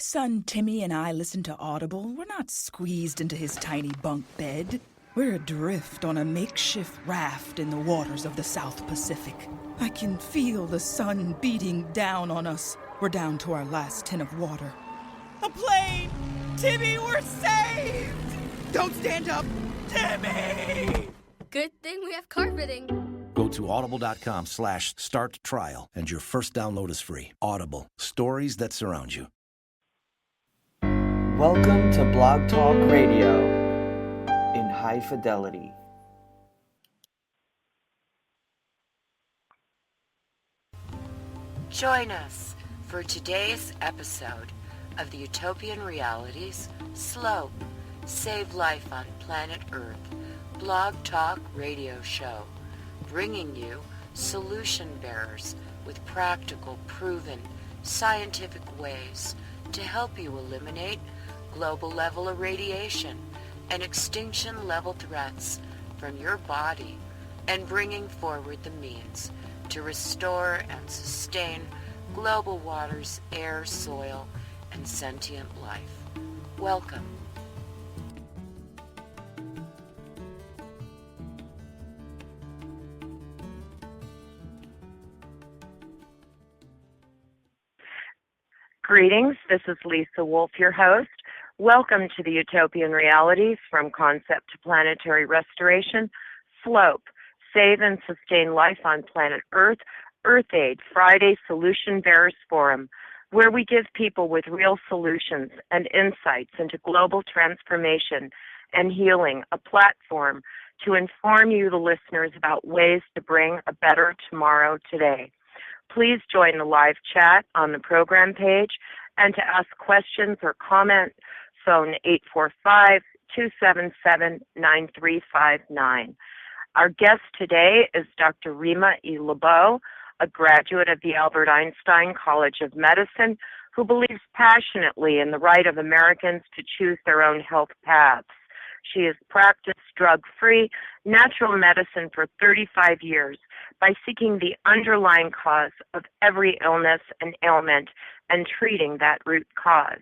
son Timmy and I listen to Audible, we're not squeezed into his tiny bunk bed. We're adrift on a makeshift raft in the waters of the South Pacific. I can feel the sun beating down on us. We're down to our last tin of water. A plane! Timmy, we're saved! Don't stand up! Timmy! Good thing we have carpeting. Go to audible.com/start trial and your first download is free. Audible. Stories that surround you. Welcome to Blog Talk Radio in high fidelity. Join us for today's episode of the Utopian Realities Slope, Save Life on Planet Earth Blog Talk Radio Show, bringing you solution bearers with practical, proven, scientific ways to help you eliminate global level irradiation and extinction level threats from your body, and bringing forward the means to restore and sustain global waters, air, soil, and sentient life. Welcome. Greetings, this is Lisa Wolf, your host. Welcome to the Utopian Realities from Concept to Planetary Restoration, Slope, Save and Sustain Life on Planet Earth, Earth Aid Friday Solution Bearers Forum, where we give people with real solutions and insights into global transformation and healing a platform to inform you, the listeners, about ways to bring a better tomorrow today. Please join the live chat on the program page, and to ask questions or comment, phone 845-277-9359. Our guest today is Dr. Rima Laibow, a graduate of the Albert Einstein College of Medicine, who believes passionately in the right of Americans to choose their own health paths. She has practiced drug-free natural medicine for 35 years by seeking the underlying cause of every illness and ailment and treating that root cause.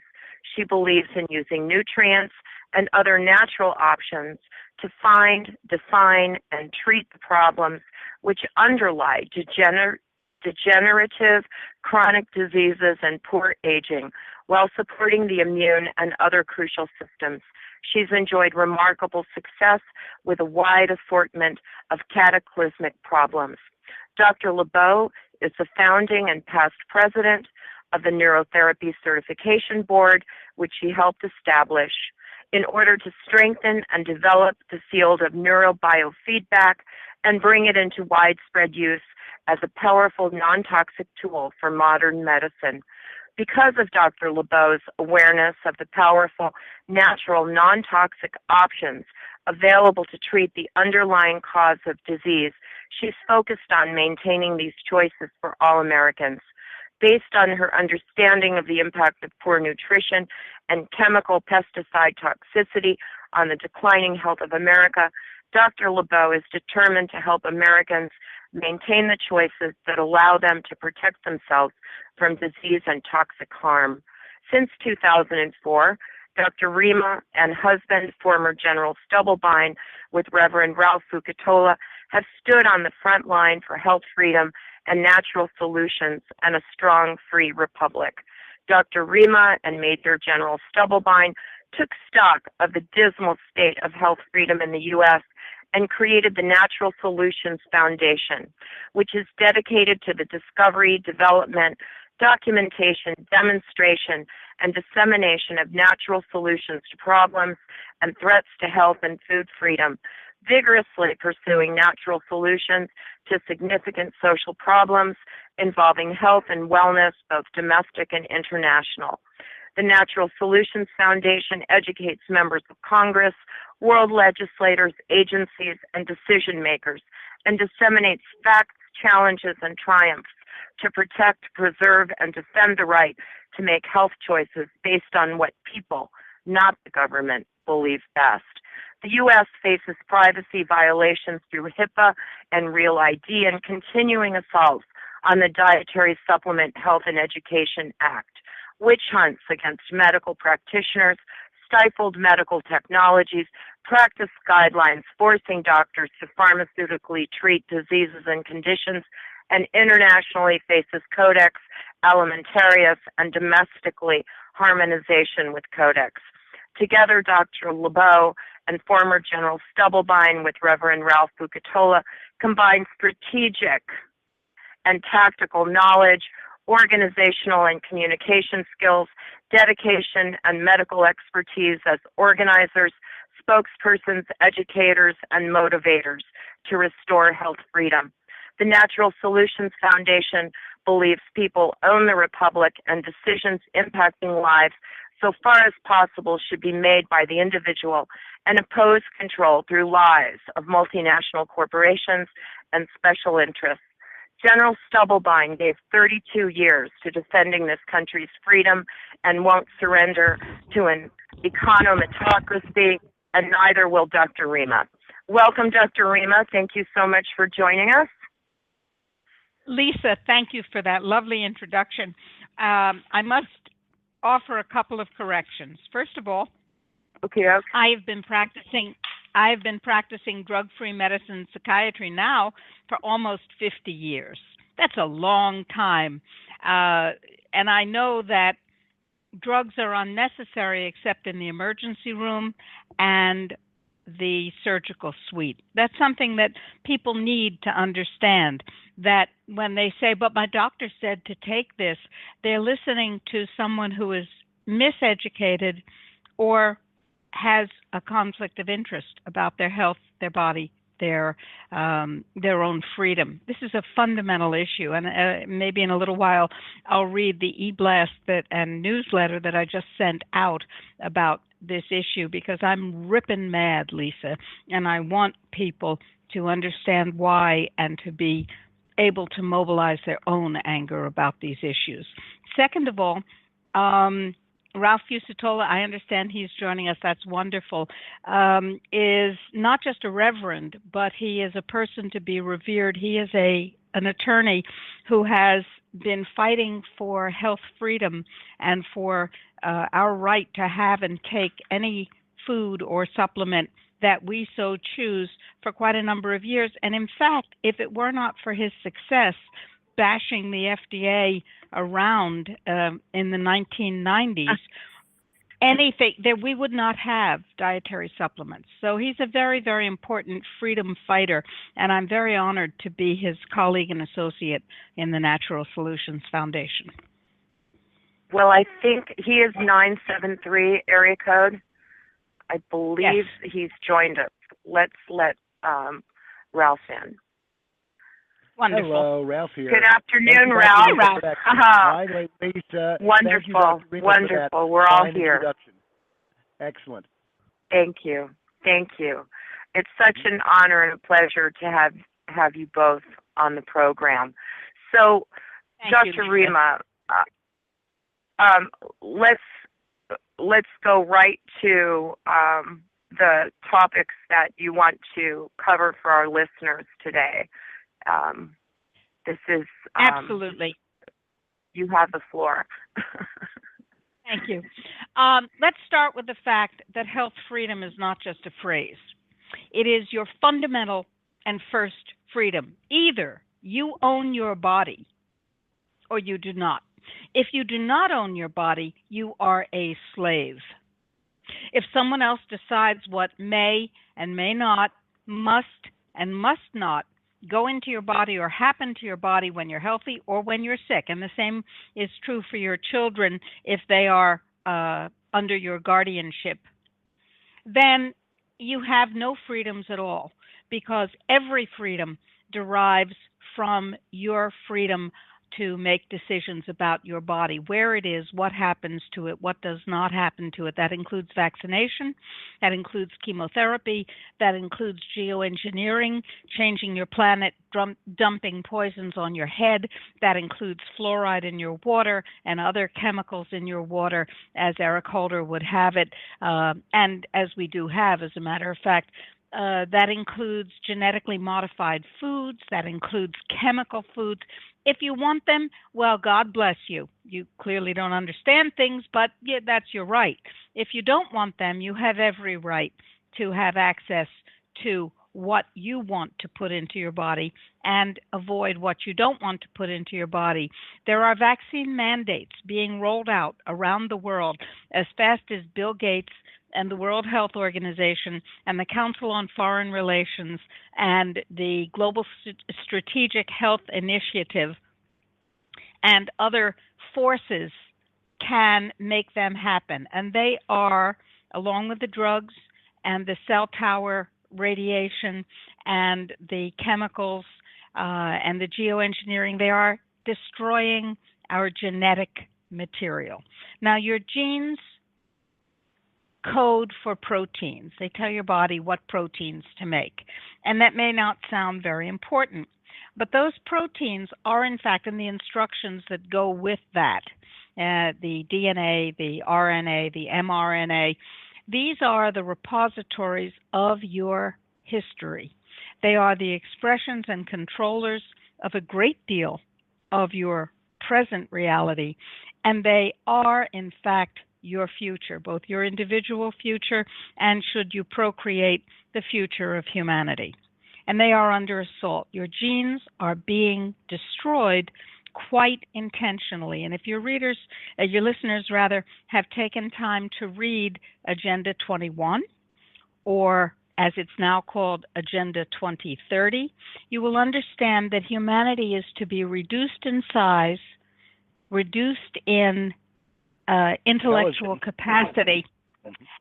She believes in using nutrients and other natural options to find, define, and treat the problems which underlie degenerative chronic diseases and poor aging, while supporting the immune and other crucial systems. She's enjoyed remarkable success with a wide assortment of cataclysmic problems. Dr. Laibow is the founding and past president of the Neurotherapy Certification Board, which she helped establish in order to strengthen and develop the field of neurobiofeedback and bring it into widespread use as a powerful non-toxic tool for modern medicine. Because of Dr. Laibow's awareness of the powerful, natural, non-toxic options available to treat the underlying cause of disease, she's focused on maintaining these choices for all Americans. Based on her understanding of the impact of poor nutrition and chemical pesticide toxicity on the declining health of America, Dr. Laibow is determined to help Americans maintain the choices that allow them to protect themselves from disease and toxic harm. Since 2004, Dr. Rima and husband, former General Stubblebine, with Reverend Ralph Fukutola, have stood on the front line for health freedom and natural solutions and a strong, free republic. Dr. Rima and Major General Stubblebine took stock of the dismal state of health freedom in the U.S. and created the Natural Solutions Foundation, which is dedicated to the discovery, development, documentation, demonstration, and dissemination of natural solutions to problems and threats to health and food freedom, vigorously pursuing natural solutions to significant social problems involving health and wellness, both domestic and international. The Natural Solutions Foundation educates members of Congress, world legislators, agencies, and decision makers, and disseminates facts, challenges, and triumphs to protect, preserve, and defend the right to make health choices based on what people, not the government, believe best. The U.S. faces privacy violations through HIPAA and Real ID and continuing assaults on the Dietary Supplement Health and Education Act. witch hunts against medical practitioners, stifled medical technologies, practice guidelines forcing doctors to pharmaceutically treat diseases and conditions, and internationally faces Codex Alimentarius and domestically harmonization with Codex. Together, Dr. Laibow and former General Stubblebine with Reverend Ralph Bucatola combine strategic and tactical knowledge, organizational and communication skills, dedication and medical expertise as organizers, spokespersons, educators, and motivators to restore health freedom. The Natural Solutions Foundation believes people own the Republic and decisions impacting lives so far as possible should be made by the individual and oppose control through lies of multinational corporations and special interests. General Stubblebine gave 32 years to defending this country's freedom and won't surrender to an econometocracy, and neither will Dr. Rima. Welcome, Dr. Rima. Thank you so much for joining us. Lisa, thank you for that lovely introduction. I must offer a couple of corrections. First of all, I have been practicing drug-free medicine and psychiatry now for almost 50 years. That's a long time. And I know that drugs are unnecessary except in the emergency room and the surgical suite. That's something that people need to understand, that when they say, but my doctor said to take this, they're listening to someone who is miseducated or has a conflict of interest about their health, their body, their own freedom. This is a fundamental issue, and maybe in a little while I'll read the e-blast and newsletter that I just sent out about this issue, because I'm ripping mad, Lisa, and I want people to understand why and to be able to mobilize their own anger about these issues. Second of all, Ralph Bucatola, I understand he's joining us. That's wonderful. Is not just a reverend, but he is a person to be revered. He is an attorney who has been fighting for health freedom and for our right to have and take any food or supplement that we so choose for quite a number of years. And in fact, if it were not for his success bashing the FDA around in the 1990s, we would not have dietary supplements. So he's a very, very important freedom fighter, and I'm very honored to be his colleague and associate in the Natural Solutions Foundation. Well, I think he is 973 area code. I believe he's joined us. Let's let Ralph in. Wonderful. Hello, Ralph here. Good afternoon, Ralph. Hi, Lisa. Wonderful, wonderful. We're all here. Excellent. Thank you. Thank you. It's such an honor and a pleasure to have you both on the program. So, Dr. Rima, let's go right to the topics that you want to cover for our listeners today. This is absolutely. You have the floor. Thank you. Let's start with the fact that health freedom is not just a phrase. It is your fundamental and first freedom. Either you own your body or you do not. If you do not own your body, you are a slave. If someone else decides what may and may not, must and must not go into your body or happen to your body when you're healthy or when you're sick, and the same is true for your children if they are under your guardianship, then you have no freedoms at all, because every freedom derives from your freedom to make decisions about your body, where it is, what happens to it, what does not happen to it. That includes vaccination, that includes chemotherapy, that includes geoengineering, changing your planet, dumping poisons on your head, that includes fluoride in your water and other chemicals in your water, as Eric Holder would have it, and as we do have, as a matter of fact. That includes genetically modified foods, that includes chemical foods. If you want them, well, God bless you. You clearly don't understand things, but yeah, that's your right. If you don't want them, you have every right to have access to what you want to put into your body and avoid what you don't want to put into your body. There are vaccine mandates being rolled out around the world as fast as Bill Gates and the World Health Organization and the Council on Foreign Relations and the Global Strategic Health Initiative and other forces can make them happen. And they are, along with the drugs and the cell tower radiation and the chemicals and the geoengineering, they are destroying our genetic material. Now, your genes code for proteins. They tell your body what proteins to make. And that may not sound very important, but those proteins are, in fact, in the instructions that go with that, the DNA, the RNA, the mRNA. These are the repositories of your history. They are the expressions and controllers of a great deal of your present reality, and they are, in fact, your future, both your individual future and, should you procreate, the future of humanity. And they are under assault. Your genes are being destroyed quite intentionally. And if your listeners rather, have taken time to read Agenda 21, or as it's now called, Agenda 2030, you will understand that humanity is to be reduced in size, reduced in intellectual capacity,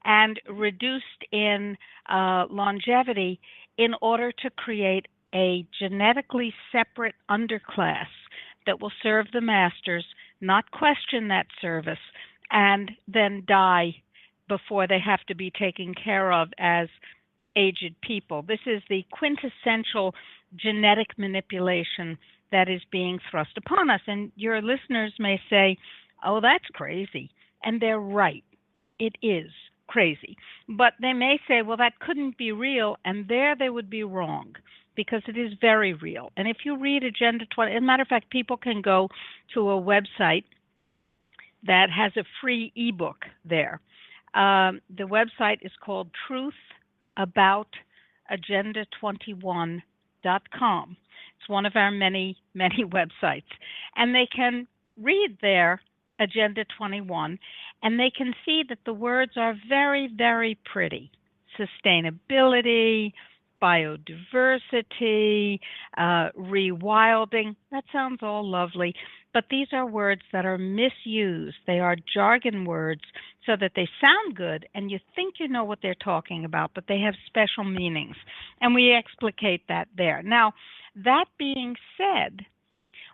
and reduced in longevity in order to create a genetically separate underclass that will serve the masters, not question that service, and then die before they have to be taken care of as aged people. This is the quintessential genetic manipulation that is being thrust upon us. And your listeners may say, oh, that's crazy. And they're right. It is crazy. But they may say, well, that couldn't be real. And there they would be wrong, because it is very real. And if you read Agenda 20, as a matter of fact, people can go to a website that has a free ebook there. The website is called truthaboutagenda21.com. It's one of our many, many websites. And they can read there Agenda 21, and they can see that the words are very, very pretty. Sustainability, biodiversity, rewilding. That sounds all lovely, but these are words that are misused. They are jargon words so that they sound good and you think you know what they're talking about, but they have special meanings, and we explicate that there. Now, that being said,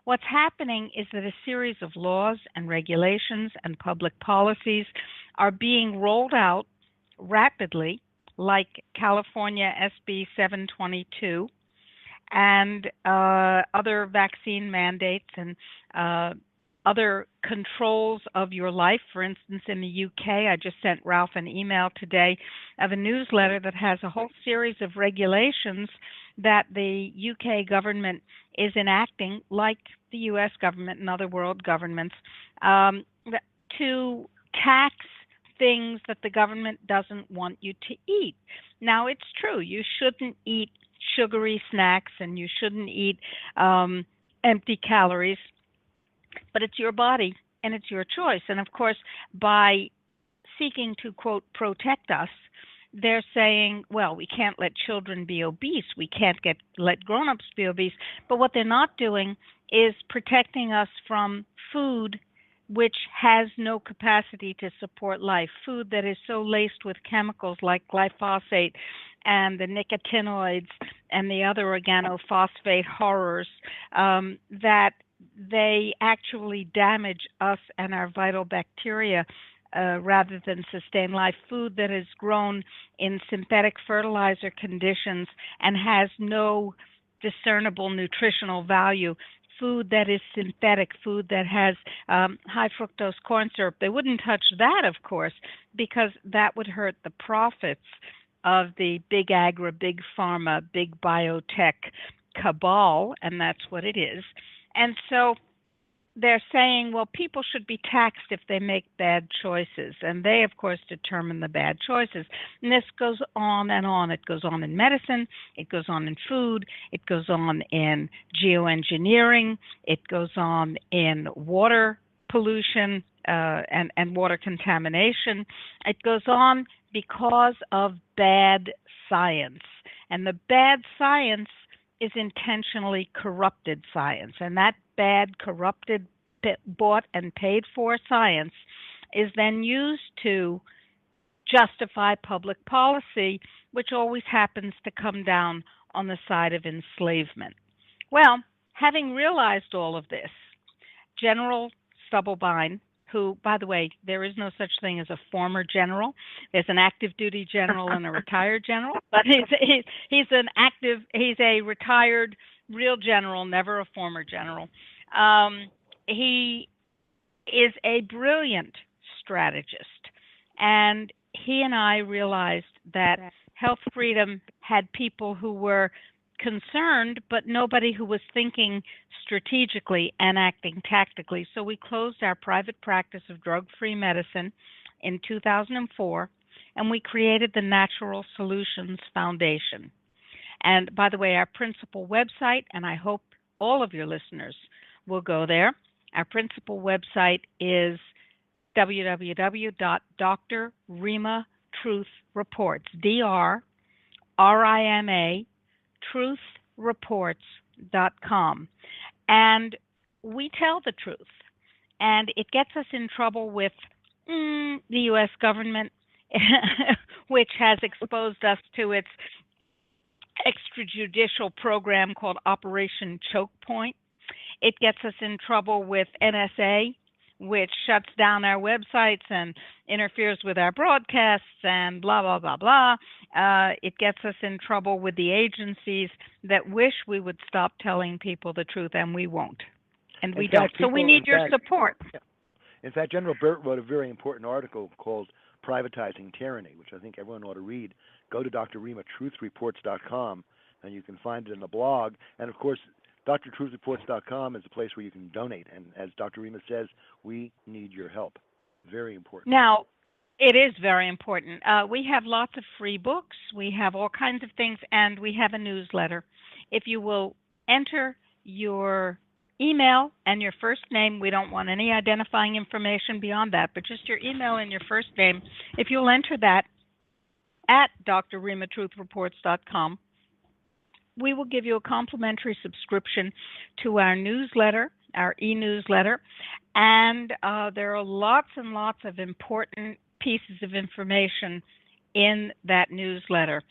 what's happening is that a series of laws and regulations and public policies are being rolled out rapidly, like California SB 722 and other vaccine mandates and other controls of your life. For instance, in the UK, I just sent Ralph an email today of a newsletter that has a whole series of regulations that the UK government is enacting, like the US government and other world governments, to tax things that the government doesn't want you to eat. Now, it's true, you shouldn't eat sugary snacks and you shouldn't eat empty calories, but it's your body and it's your choice. And of course, by seeking to, quote, protect us, they're saying, well, we can't let children be obese. We can't let grown-ups be obese. But what they're not doing is protecting us from food which has no capacity to support life, food that is so laced with chemicals like glyphosate and the nicotinoids and the other organophosphate horrors that they actually damage us and our vital bacteria rather than sustain life. Food that is grown in synthetic fertilizer conditions and has no discernible nutritional value. Food that is synthetic, food that has high fructose corn syrup. They wouldn't touch that, of course, because that would hurt the profits of the big agri, big pharma, big biotech cabal, and that's what it is. And so they're saying, well, people should be taxed if they make bad choices. And they, of course, determine the bad choices. And this goes on and on. It goes on in medicine. It goes on in food. It goes on in geoengineering. It goes on in water pollution and water contamination. It goes on because of bad science. And the bad science is intentionally corrupted science. And that bad, corrupted, bought and paid for science is then used to justify public policy, which always happens to come down on the side of enslavement. Well, having realized all of this, General Stubblebine, who, by the way, there is no such thing as a former general. There's an active duty general and a retired general, but he's a retired real general, never a former general. He is a brilliant strategist, and he and I realized that health freedom had people who were concerned, but nobody who was thinking strategically and acting tactically. So we closed our private practice of drug-free medicine in 2004, and we created the Natural Solutions Foundation. And by the way, our principal website, and I hope all of your listeners will go there, our principal website is www.drrimatruthreports, DRRIMA, truthreports.com. And we tell the truth. And it gets us in trouble with the U.S. government, which has exposed us to its extrajudicial program called Operation Choke Point. It gets us in trouble with NSA, which shuts down our websites and interferes with our broadcasts and blah, blah, blah, blah. It gets us in trouble with the agencies that wish we would stop telling people the truth, and we won't. And we don't. So we need your support. Yeah. In fact, General Burt wrote a very important article called Privatizing Tyranny, which I think everyone ought to read. Go to drrimatruthreports.com, and you can find it in the blog. And, of course, drtruthreports.com is a place where you can donate. And as Dr. Rima says, we need your help. Very important. Now, it is very important. We have lots of free books. We have all kinds of things, and we have a newsletter. If you will enter your email and your first name, we don't want any identifying information beyond that, but just your email and your first name. If you'll enter that at drrimatruthreports.com, we will give you a complimentary subscription to our newsletter, our e-newsletter, and there are lots and lots of important pieces of information in that newsletter.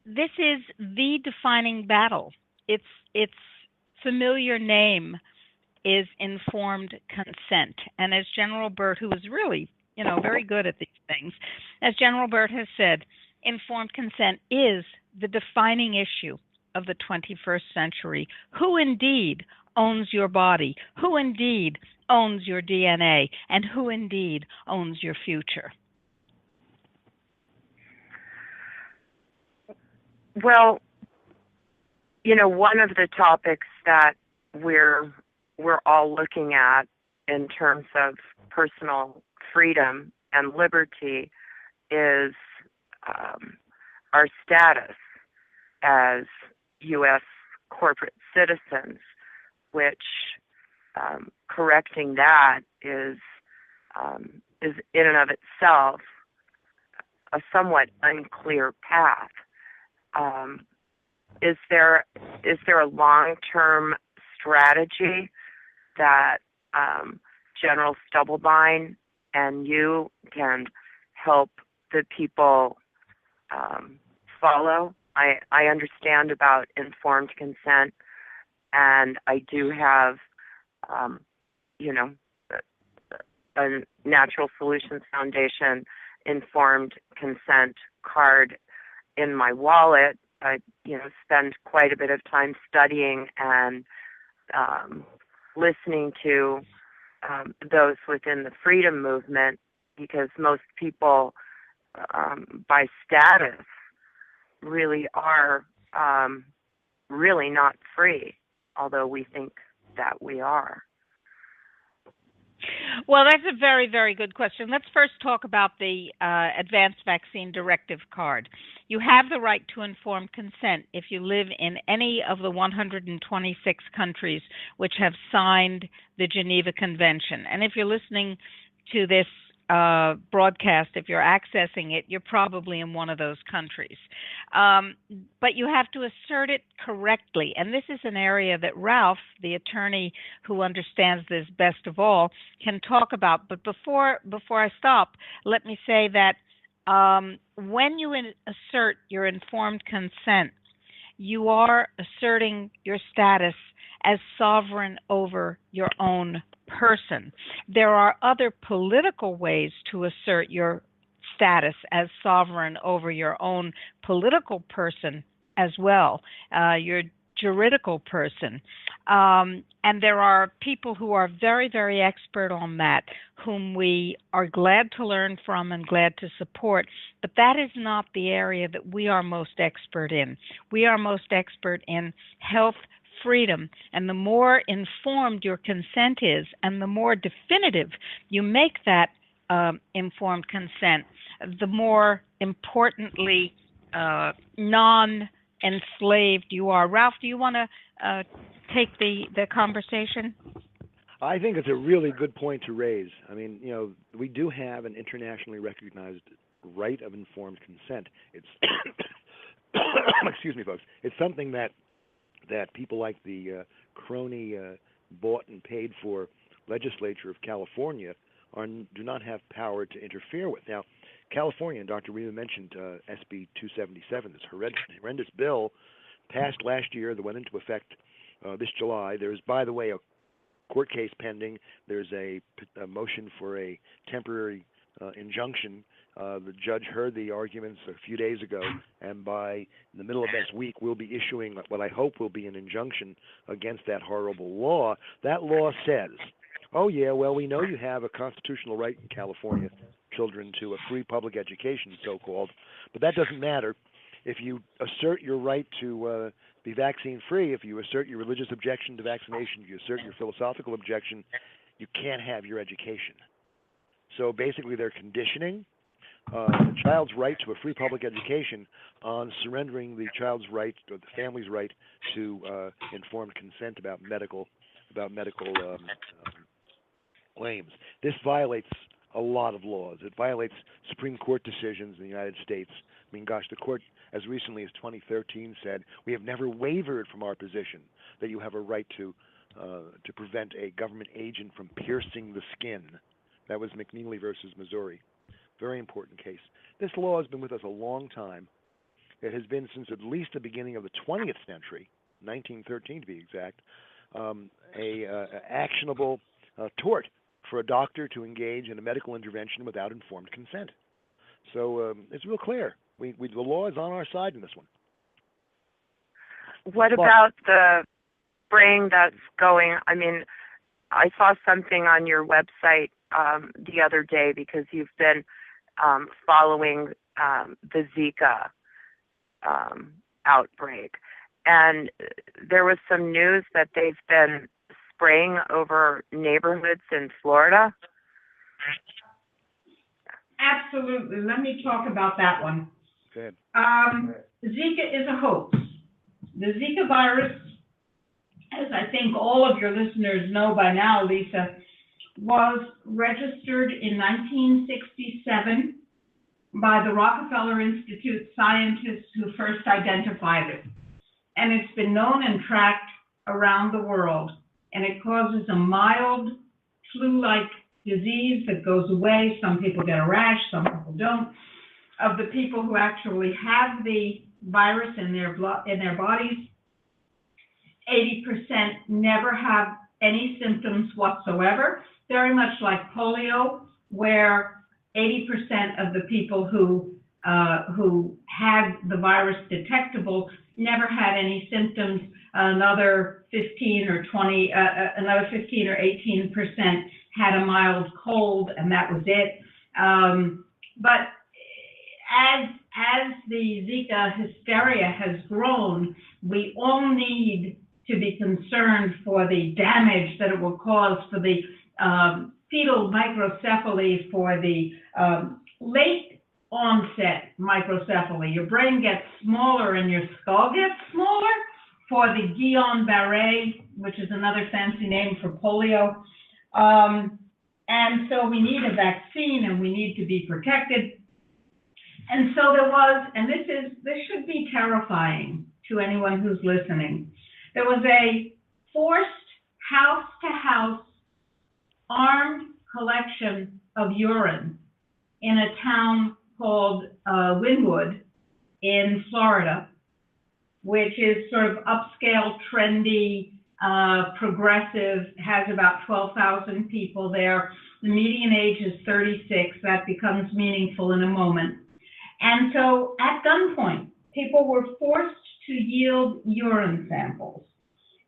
This is the defining battle. Its familiar name is informed consent, and as General Burt, who is really, very good at these things, as General Burt has said, informed consent is the defining issue of the 21st century. Who indeed owns your body? Who indeed owns your DNA? And who indeed owns your future? Well, one of the topics that we're all looking at in terms of personal freedom and liberty is our status as U.S. corporate citizens, which correcting that is in and of itself a somewhat unclear path. Is there a long-term strategy that General Stubblebine and you can help the people follow? I understand about informed consent, and I do have, a Natural Solutions Foundation informed consent card in my wallet. I, spend quite a bit of time studying and listening to those within the freedom movement, because most people by status really are really not free. although we think that we are. Well, that's a very, very good question. Let's first talk about the Advanced Vaccine Directive card. You have the right to informed consent if you live in any of the 126 countries which have signed the Geneva Convention. And if you're listening to this broadcast, if you're accessing it, you're probably in one of those countries. But you have to assert it correctly. And this is an area that Ralph, the attorney who understands this best of all, can talk about. But before I stop, let me say that when you assert your informed consent, you are asserting your status as sovereign over your own person. There are other political ways to assert your status as sovereign over your own political person as well, your juridical person. And there are people who are very, very expert on that, whom we are glad to learn from and glad to support. But that is not the area that we are most expert in. We are most expert in health freedom, and the more informed your consent is and the more definitive you make that informed consent, the more importantly non-enslaved you are. Ralph, do you want to take the conversation? I think it's a really good point to raise. I mean, we do have an internationally recognized right of informed consent. It's excuse me, folks. It's something that people like the crony bought and paid for legislature of California do not have power to interfere with. Now, California, and Dr. Rima mentioned SB 277, this horrendous bill passed last year that went into effect this July. There's, by the way, a court case pending. There's a motion for a temporary injunction. The judge heard the arguments a few days ago, and by the middle of next week, we'll be issuing what I hope will be an injunction against that horrible law. That law says, oh, yeah, well, we know you have a constitutional right in California, children, to a free public education, so-called, but that doesn't matter. If you assert your right to be vaccine-free, if you assert your religious objection to vaccination, if you assert your philosophical objection, you can't have your education. So basically they're conditioning the child's right to a free public education on surrendering the child's right or the family's right to informed consent about medical claims. This violates a lot of laws. It violates Supreme Court decisions in the United States. I mean, gosh, the court, as recently as 2013, said we have never wavered from our position that you have a right to prevent a government agent from piercing the skin. That was McNeely versus Missouri. Very important case. This law has been with us a long time. It has been since at least the beginning of the 20th century, 1913 to be exact, a actionable tort for a doctor to engage in a medical intervention without informed consent. So it's real clear. The law is on our side in this one. What about the spraying that's going? I mean, I saw something on your website the other day because you've been following the Zika outbreak. And there was some news that they've been spraying over neighborhoods in Florida. Absolutely. Let me talk about that one. Go ahead. Zika is a hoax. The Zika virus, as I think all of your listeners know by now, Lisa, was registered in 1967 by the Rockefeller Institute scientists who first identified it. And it's been known and tracked around the world. And it causes a mild flu-like disease that goes away. Some people get a rash, some people don't. Of the people who actually have the virus in their bodies, 80% never have any symptoms whatsoever. Very much like polio, where 80% of the people who had the virus detectable never had any symptoms. Another 15 or 18% had a mild cold, and that was it. But as the Zika hysteria has grown, we all need to be concerned for the damage that it will cause for the fetal microcephaly, for the late onset microcephaly. Your brain gets smaller and your skull gets smaller, for the Guillain-Barré, which is another fancy name for polio. And so we need a vaccine and we need to be protected. And so there was, and this should be terrifying to anyone who's listening, there was a forced house-to-house armed collection of urine in a town called Wynwood in Florida, which is sort of upscale, trendy, progressive, has about 12,000 people there. The median age is 36. That becomes meaningful in a moment. And so at gunpoint, people were forced to yield urine samples.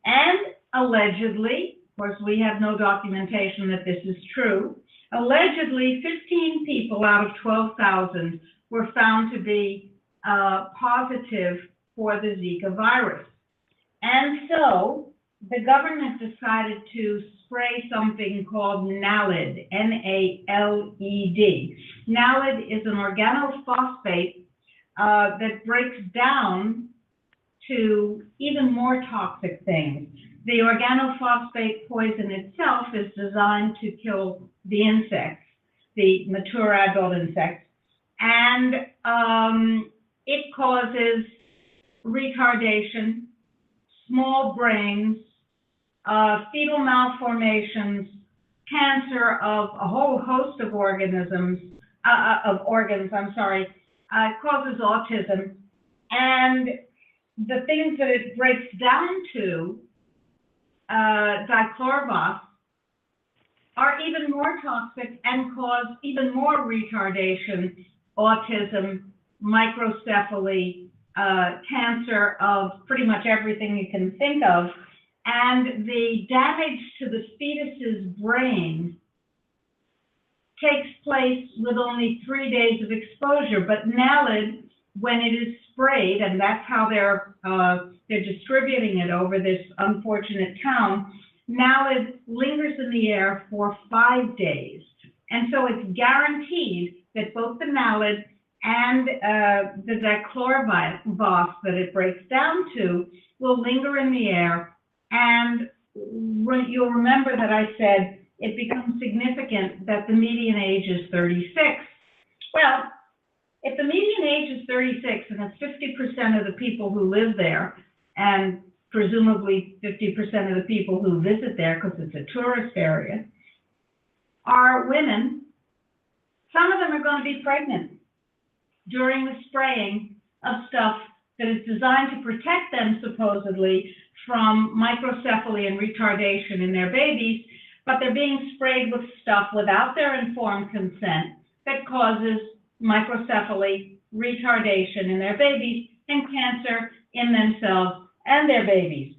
And allegedly, of course, we have no documentation that this is true, allegedly 15 people out of 12,000 were found to be positive for the Zika virus. And so the government decided to spray something called NALED, N-A-L-E-D. NALED is an organophosphate that breaks down to even more toxic things. The organophosphate poison itself is designed to kill the insects, the mature adult insects, and it causes retardation, small brains, fetal malformations, cancer of a whole host of organs, it causes autism, and the things that it breaks down to, dichlorobos, are even more toxic and cause even more retardation, autism, microcephaly, cancer of pretty much everything you can think of. And the damage to the fetus's brain takes place with only 3 days of exposure. But NALED, when it is sprayed, and that's how they're distributing it over this unfortunate town, NALED lingers in the air for 5 days. And so it's guaranteed that both the NALED and the dichlorobos that it breaks down to will linger in the air. And you'll remember that I said it becomes significant that the median age is 36. Well, if the median age is 36 and it's 50% of the people who live there, and presumably 50% of the people who visit there because it's a tourist area, are women, some of them are going to be pregnant during the spraying of stuff that is designed to protect them, supposedly, from microcephaly and retardation in their babies, but they're being sprayed with stuff without their informed consent that causes microcephaly, retardation in their babies, and cancer in themselves and their babies.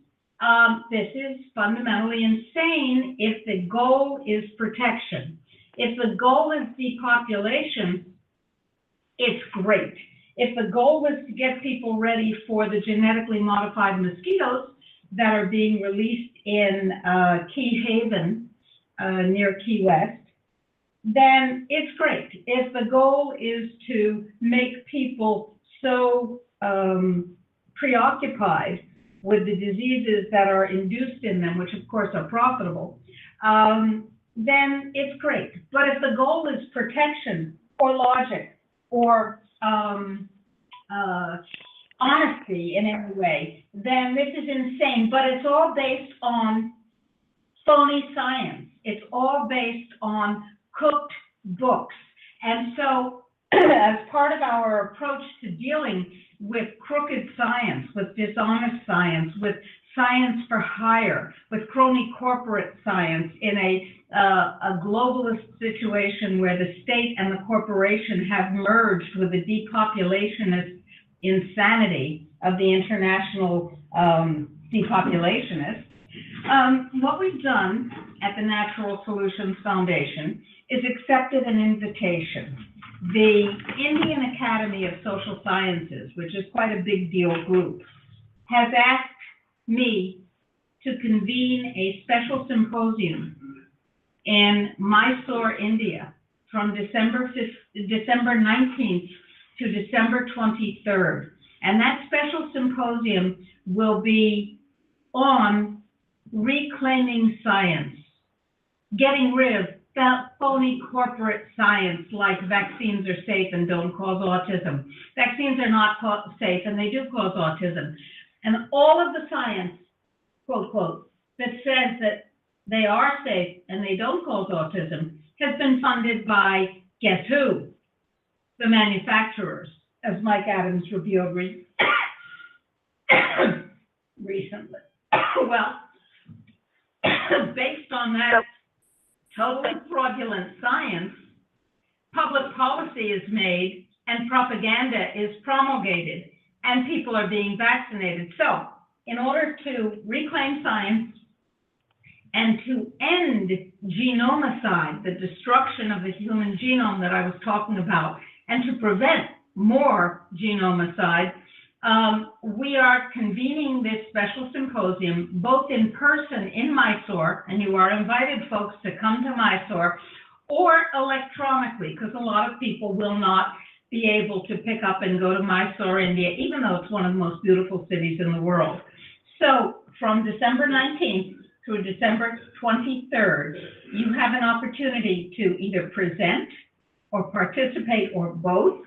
This is fundamentally insane if the goal is protection. If the goal is depopulation, it's great. If the goal was to get people ready for the genetically modified mosquitoes that are being released in Key Haven, near Key West, then it's great. If the goal is to make people so preoccupied with the diseases that are induced in them, which of course are profitable, then it's great. But if the goal is protection or logic or honesty in any way, then this is insane. But it's all based on phony science. It's all based on cooked books. And so as part of our approach to dealing with crooked science, with dishonest science, with science for hire, with crony corporate science in a globalist situation where the state and the corporation have merged with the depopulationist insanity of the international depopulationists, what we've done at the Natural Solutions Foundation is accepted an invitation. The Indian Academy of Social Sciences, which is quite a big deal group, has asked me to convene a special symposium in Mysore, India, from December 19th to December 23rd. And that special symposium will be on reclaiming science, getting rid of that phony corporate science like vaccines are safe and don't cause autism. Vaccines are not safe and they do cause autism. And all of the science, quote, quote, that says that they are safe and they don't cause autism has been funded by, guess who? The manufacturers, as Mike Adams revealed recently. Well, based on that totally fraudulent science, public policy is made and propaganda is promulgated and people are being vaccinated. So in order to reclaim science and to end genomicide, the destruction of the human genome that I was talking about, and to prevent more genomicide, we are convening this special symposium both in person in Mysore, and you are invited, folks, to come to Mysore, or electronically, because a lot of people will not be able to pick up and go to Mysore, India, even though it's one of the most beautiful cities in the world. So from December 19th through December 23rd, you have an opportunity to either present or participate or both.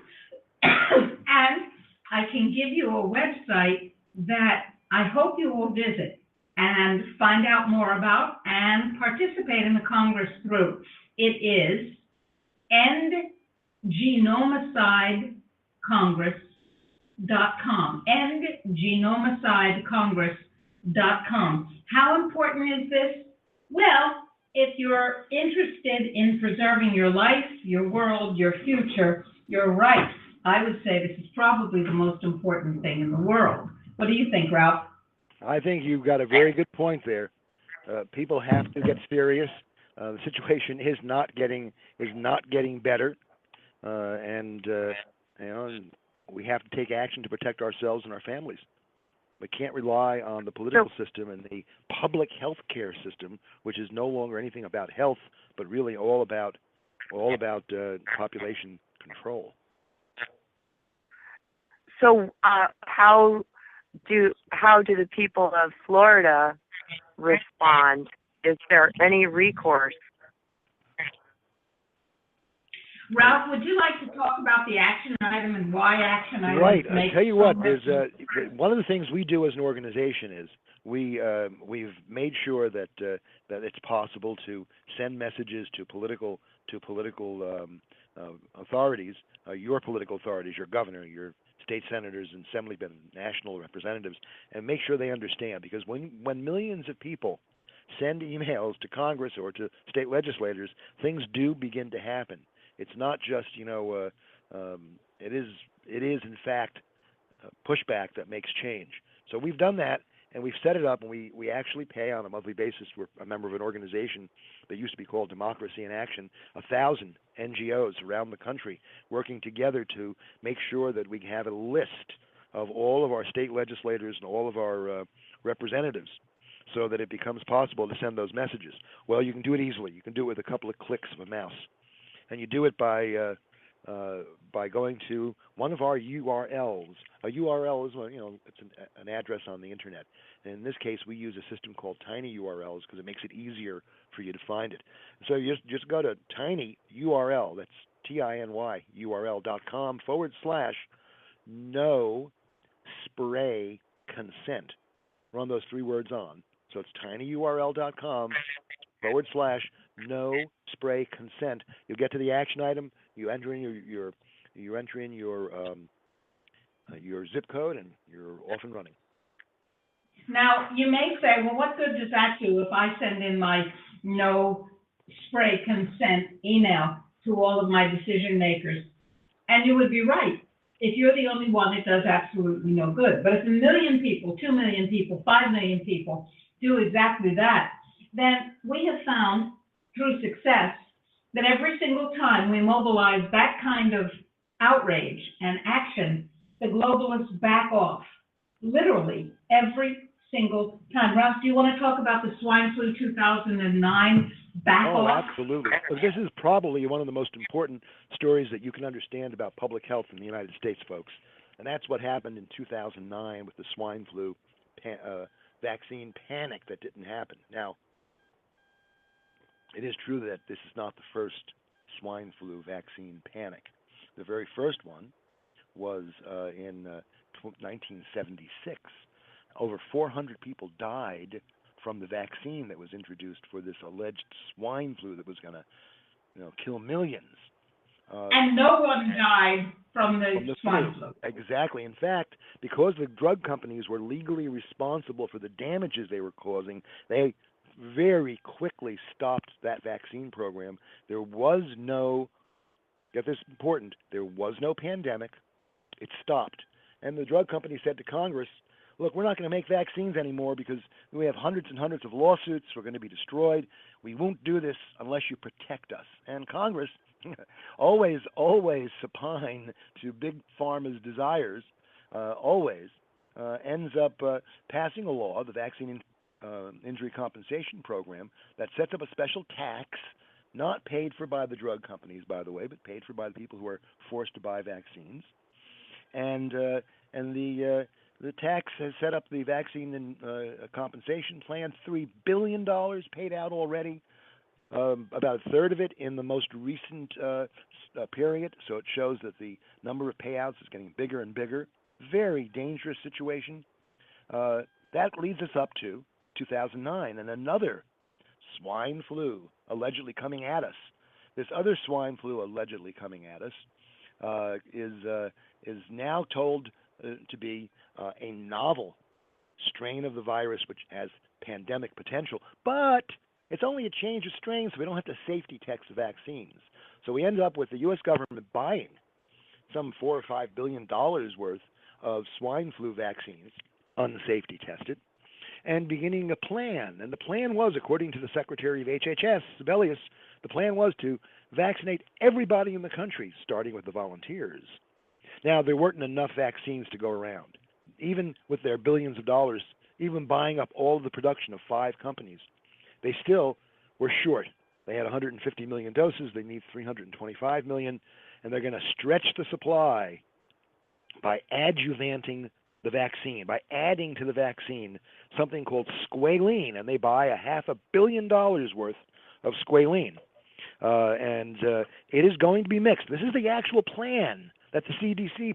And I can give you a website that I hope you will visit and find out more about and participate in the Congress through. It is endgenomicidecongress.com, endgenomicidecongress.com. How important is this? Well, if you're interested in preserving your life, your world, your future, your rights, I would say this is probably the most important thing in the world. What do you think, Ralph? I think you've got a very good point there. People have to get serious. The situation is not getting better, and we have to take action to protect ourselves and our families. We can't rely on the political system and the public health care system, which is no longer anything about health, but really all about population control. So, how do the people of Florida respond? Is there any recourse? Ralph, would you like to talk about the action item and why action items? Right. I tell you what, there's one of the things we do as an organization is we've made sure that it's possible to send messages to political authorities, your political authorities, your governor, your state senators and assemblymen, national representatives, and make sure they understand. Because when millions of people send emails to Congress or to state legislators, things do begin to happen. It's not just it is in fact pushback that makes change. So we've done that, and we've set it up, and we actually pay on a monthly basis. We're a member of an organization that used to be called Democracy in Action, 1,000 NGOs around the country working together to make sure that we have a list of all of our state legislators and all of our representatives so that it becomes possible to send those messages. Well, you can do it easily. You can do it with a couple of clicks of a mouse. And you do it by going to one of our URLs. A URL is it's an address on the internet. And in this case, we use a system called Tiny URLs because it makes it easier for you to find it. So you just go to Tiny URL. That's TinyURL.com/no spray consent. Run those three words on. So it's tinyurl.com/no spray consent. You get to the action item. You enter in your zip code, and you're off and running. Now, you may say, well, what good does that do if I send in my no spray consent email to all of my decision makers? And you would be right. If you're the only one, it does absolutely no good. But if 1 million people, 2 million people, 5 million people do exactly that, then we have found through success that every single time we mobilize that kind of outrage and action, the globalists back off. Literally every single time. Ralph, do you want to talk about the swine flu 2009 backlog? Oh, absolutely. This is probably one of the most important stories that you can understand about public health in the United States, folks. And that's what happened in 2009 with the swine flu vaccine panic that didn't happen. Now, it is true that this is not the first swine flu vaccine panic. The very first one was in 1976. Over 400 people died from the vaccine that was introduced for this alleged swine flu that was going to, kill millions. And no one died from the swine flu. Exactly. In fact, because the drug companies were legally responsible for the damages they were causing, they very quickly stopped that vaccine program. There was no, get this important, there was no pandemic. It stopped. And the drug company said to Congress, look, we're not going to make vaccines anymore because we have hundreds and hundreds of lawsuits. We're going to be destroyed. We won't do this unless you protect us. And Congress, always supine to Big Pharma's desires, ends up passing a law, the Vaccine Injury Compensation Program, that sets up a special tax, not paid for by the drug companies, by the way, but paid for by the people who are forced to buy vaccines. And the tax has set up the vaccine and compensation plan, $3 billion paid out already, about a third of it in the most recent period. So it shows that the number of payouts is getting bigger and bigger. Very dangerous situation. That leads us up to 2009 and another swine flu allegedly coming at us. This other swine flu allegedly coming at us is now told to be a novel strain of the virus which has pandemic potential, but it's only a change of strain, so we don't have to safety test the vaccines. So we ended up with the U.S. government buying some $4 or $5 billion worth of swine flu vaccines, unsafety tested, and beginning a plan. And the plan was, according to the Secretary of HHS, Sebelius, the plan was to vaccinate everybody in the country, starting with the volunteers. Now, there weren't enough vaccines to go around. Even with their billions of dollars, even buying up all of the production of 5 companies, they still were short. They had 150 million doses. They need 325 million, and they're going to stretch the supply by adjuvanting the vaccine, by adding to the vaccine something called squalene, and they buy $500 million worth of squalene. And it is going to be mixed. This is the actual plan that the CDC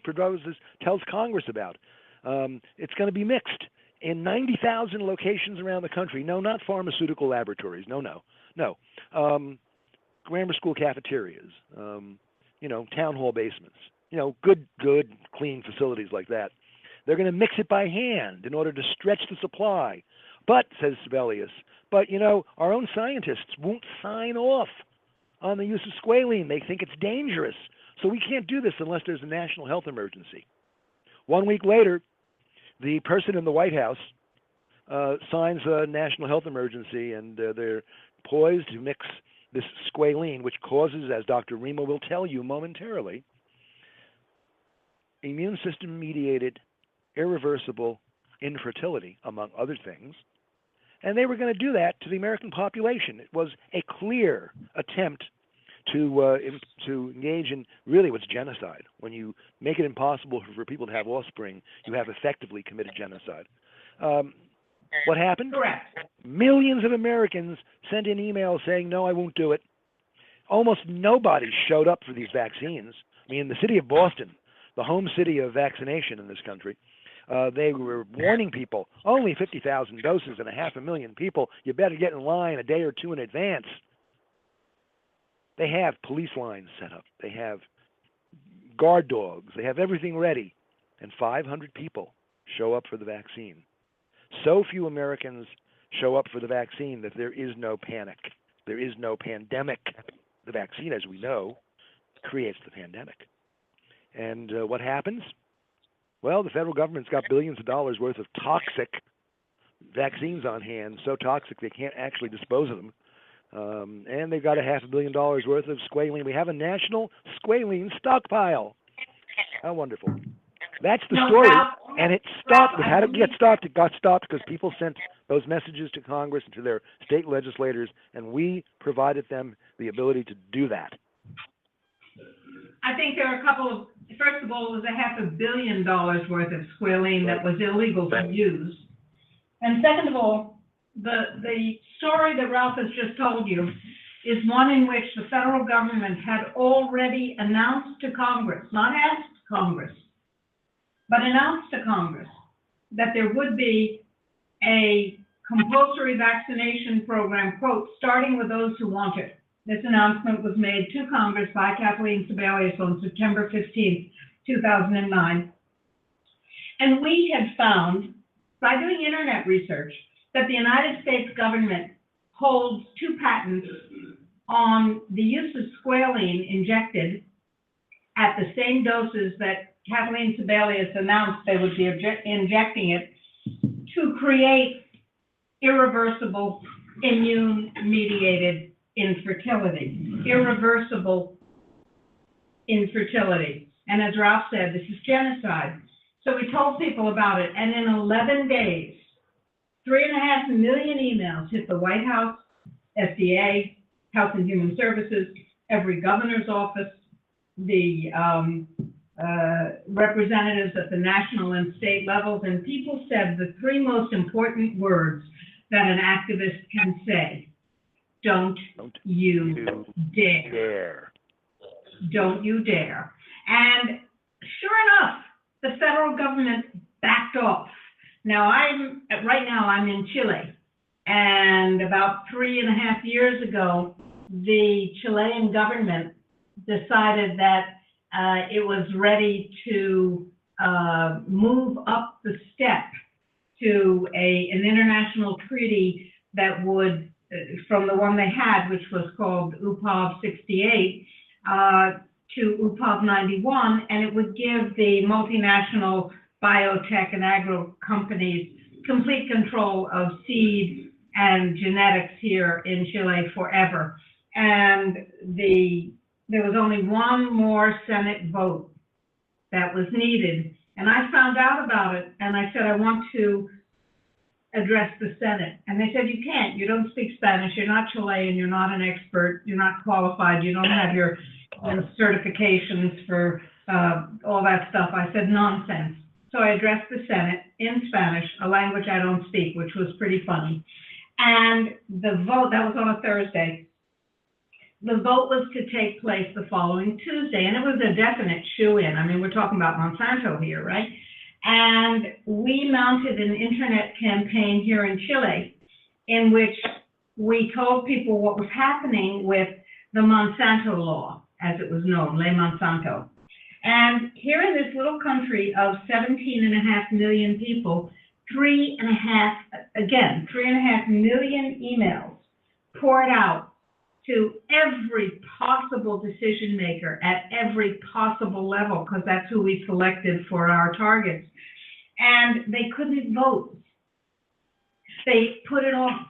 tells Congress about. It's going to be mixed in 90,000 locations around the country. No, not pharmaceutical laboratories. No. Grammar school cafeterias, town hall basements, good, clean facilities like that. They're going to mix it by hand in order to stretch the supply. But, says Sebelius, our own scientists won't sign off on the use of squalene. They think it's dangerous. So we can't do this unless there's a national health emergency. 1 week later, the person in the White House signs a national health emergency, and they're poised to mix this squalene, which causes, as Dr. Rima will tell you momentarily, immune system-mediated, irreversible infertility, among other things. And they were going to do that to the American population. It was a clear attempt to engage in really what's genocide. When you make it impossible for people to have offspring, you have effectively committed genocide. What happened? Correct. Millions of Americans sent in emails saying, no, I won't do it. Almost nobody showed up for these vaccines. I mean, the city of Boston, the home city of vaccination in this country, they were warning people, only 50,000 doses and 500,000 people, you better get in line a day or two in advance. They have police lines set up. They have guard dogs. They have everything ready. And 500 people show up for the vaccine. So few Americans show up for the vaccine that there is no panic. There is no pandemic. The vaccine, as we know, creates the pandemic. And what happens? Well, the federal government's got billions of dollars worth of toxic vaccines on hand, so toxic they can't actually dispose of them. And they've got $500 million worth of squalene. We have a national squalene stockpile. How wonderful. That's the story. And it stopped. It had to get stopped. It got stopped because people sent those messages to Congress and to their state legislators, and we provided them the ability to do that. I think there are a couple of, first of all, it was $500 million worth of squalene that was illegal to use. And second of all, the story that Ralph has just told you is one in which the federal government had already announced to Congress, not asked Congress, but announced to Congress that there would be a compulsory vaccination program, quote, starting with those who want it. This announcement was made to Congress by Kathleen Sebelius on September 15th, 2009. And we had found, by doing internet research, that the United States government holds 2 patents on the use of squalene injected at the same doses that Kathleen Sebelius announced they would be injecting it to create irreversible immune-mediated infertility. Irreversible infertility. And as Ralph said, this is genocide. So we told people about it, and in 11 days, 3.5 million emails hit the White House, FDA, Health and Human Services, every governor's office, the representatives at the national and state levels, and people said the 3 most important words that an activist can say: don't you dare. Don't you dare. And sure enough, the federal government backed off. Now, right now I'm in Chile, and about 3.5 years ago, the Chilean government decided that it was ready to move up the step to an international treaty that would, from the one they had, which was called UPOV 68, to UPOV 91, and it would give the multinational biotech and agro companies complete control of seed and genetics here in Chile forever. And there was only one more Senate vote that was needed. And I found out about it, and I said, I want to address the Senate. And they said, you can't. You don't speak Spanish. You're not Chilean. You're not an expert. You're not qualified. You don't have your certifications for all that stuff. I said, nonsense. So I addressed the Senate in Spanish, a language I don't speak, which was pretty funny. And the vote, that was on a Thursday. The vote was to take place the following Tuesday, and it was a definite shoo-in. I mean, we're talking about Monsanto here, right? And we mounted an internet campaign here in Chile in which we told people what was happening with the Monsanto law, as it was known, Ley Monsanto. And here in this little country of 17.5 million people, 3.5 million emails poured out to every possible decision maker at every possible level, because that's who we selected for our targets. And they couldn't vote. They put it off.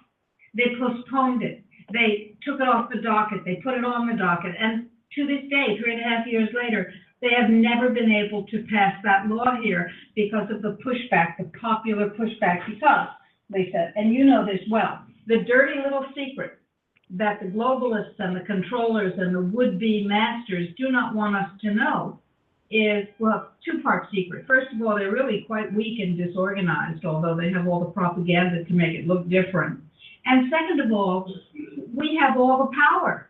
They postponed it. They took it off the docket. They put it on the docket. And to this day, 3.5 years later, they have never been able to pass that law here because of the pushback, the popular pushback. Because, Lisa, and you know this well, the dirty little secret that the globalists and the controllers and the would-be masters do not want us to know is, well, 2-part secret. First of all, they're really quite weak and disorganized, although they have all the propaganda to make it look different. And second of all, we have all the power.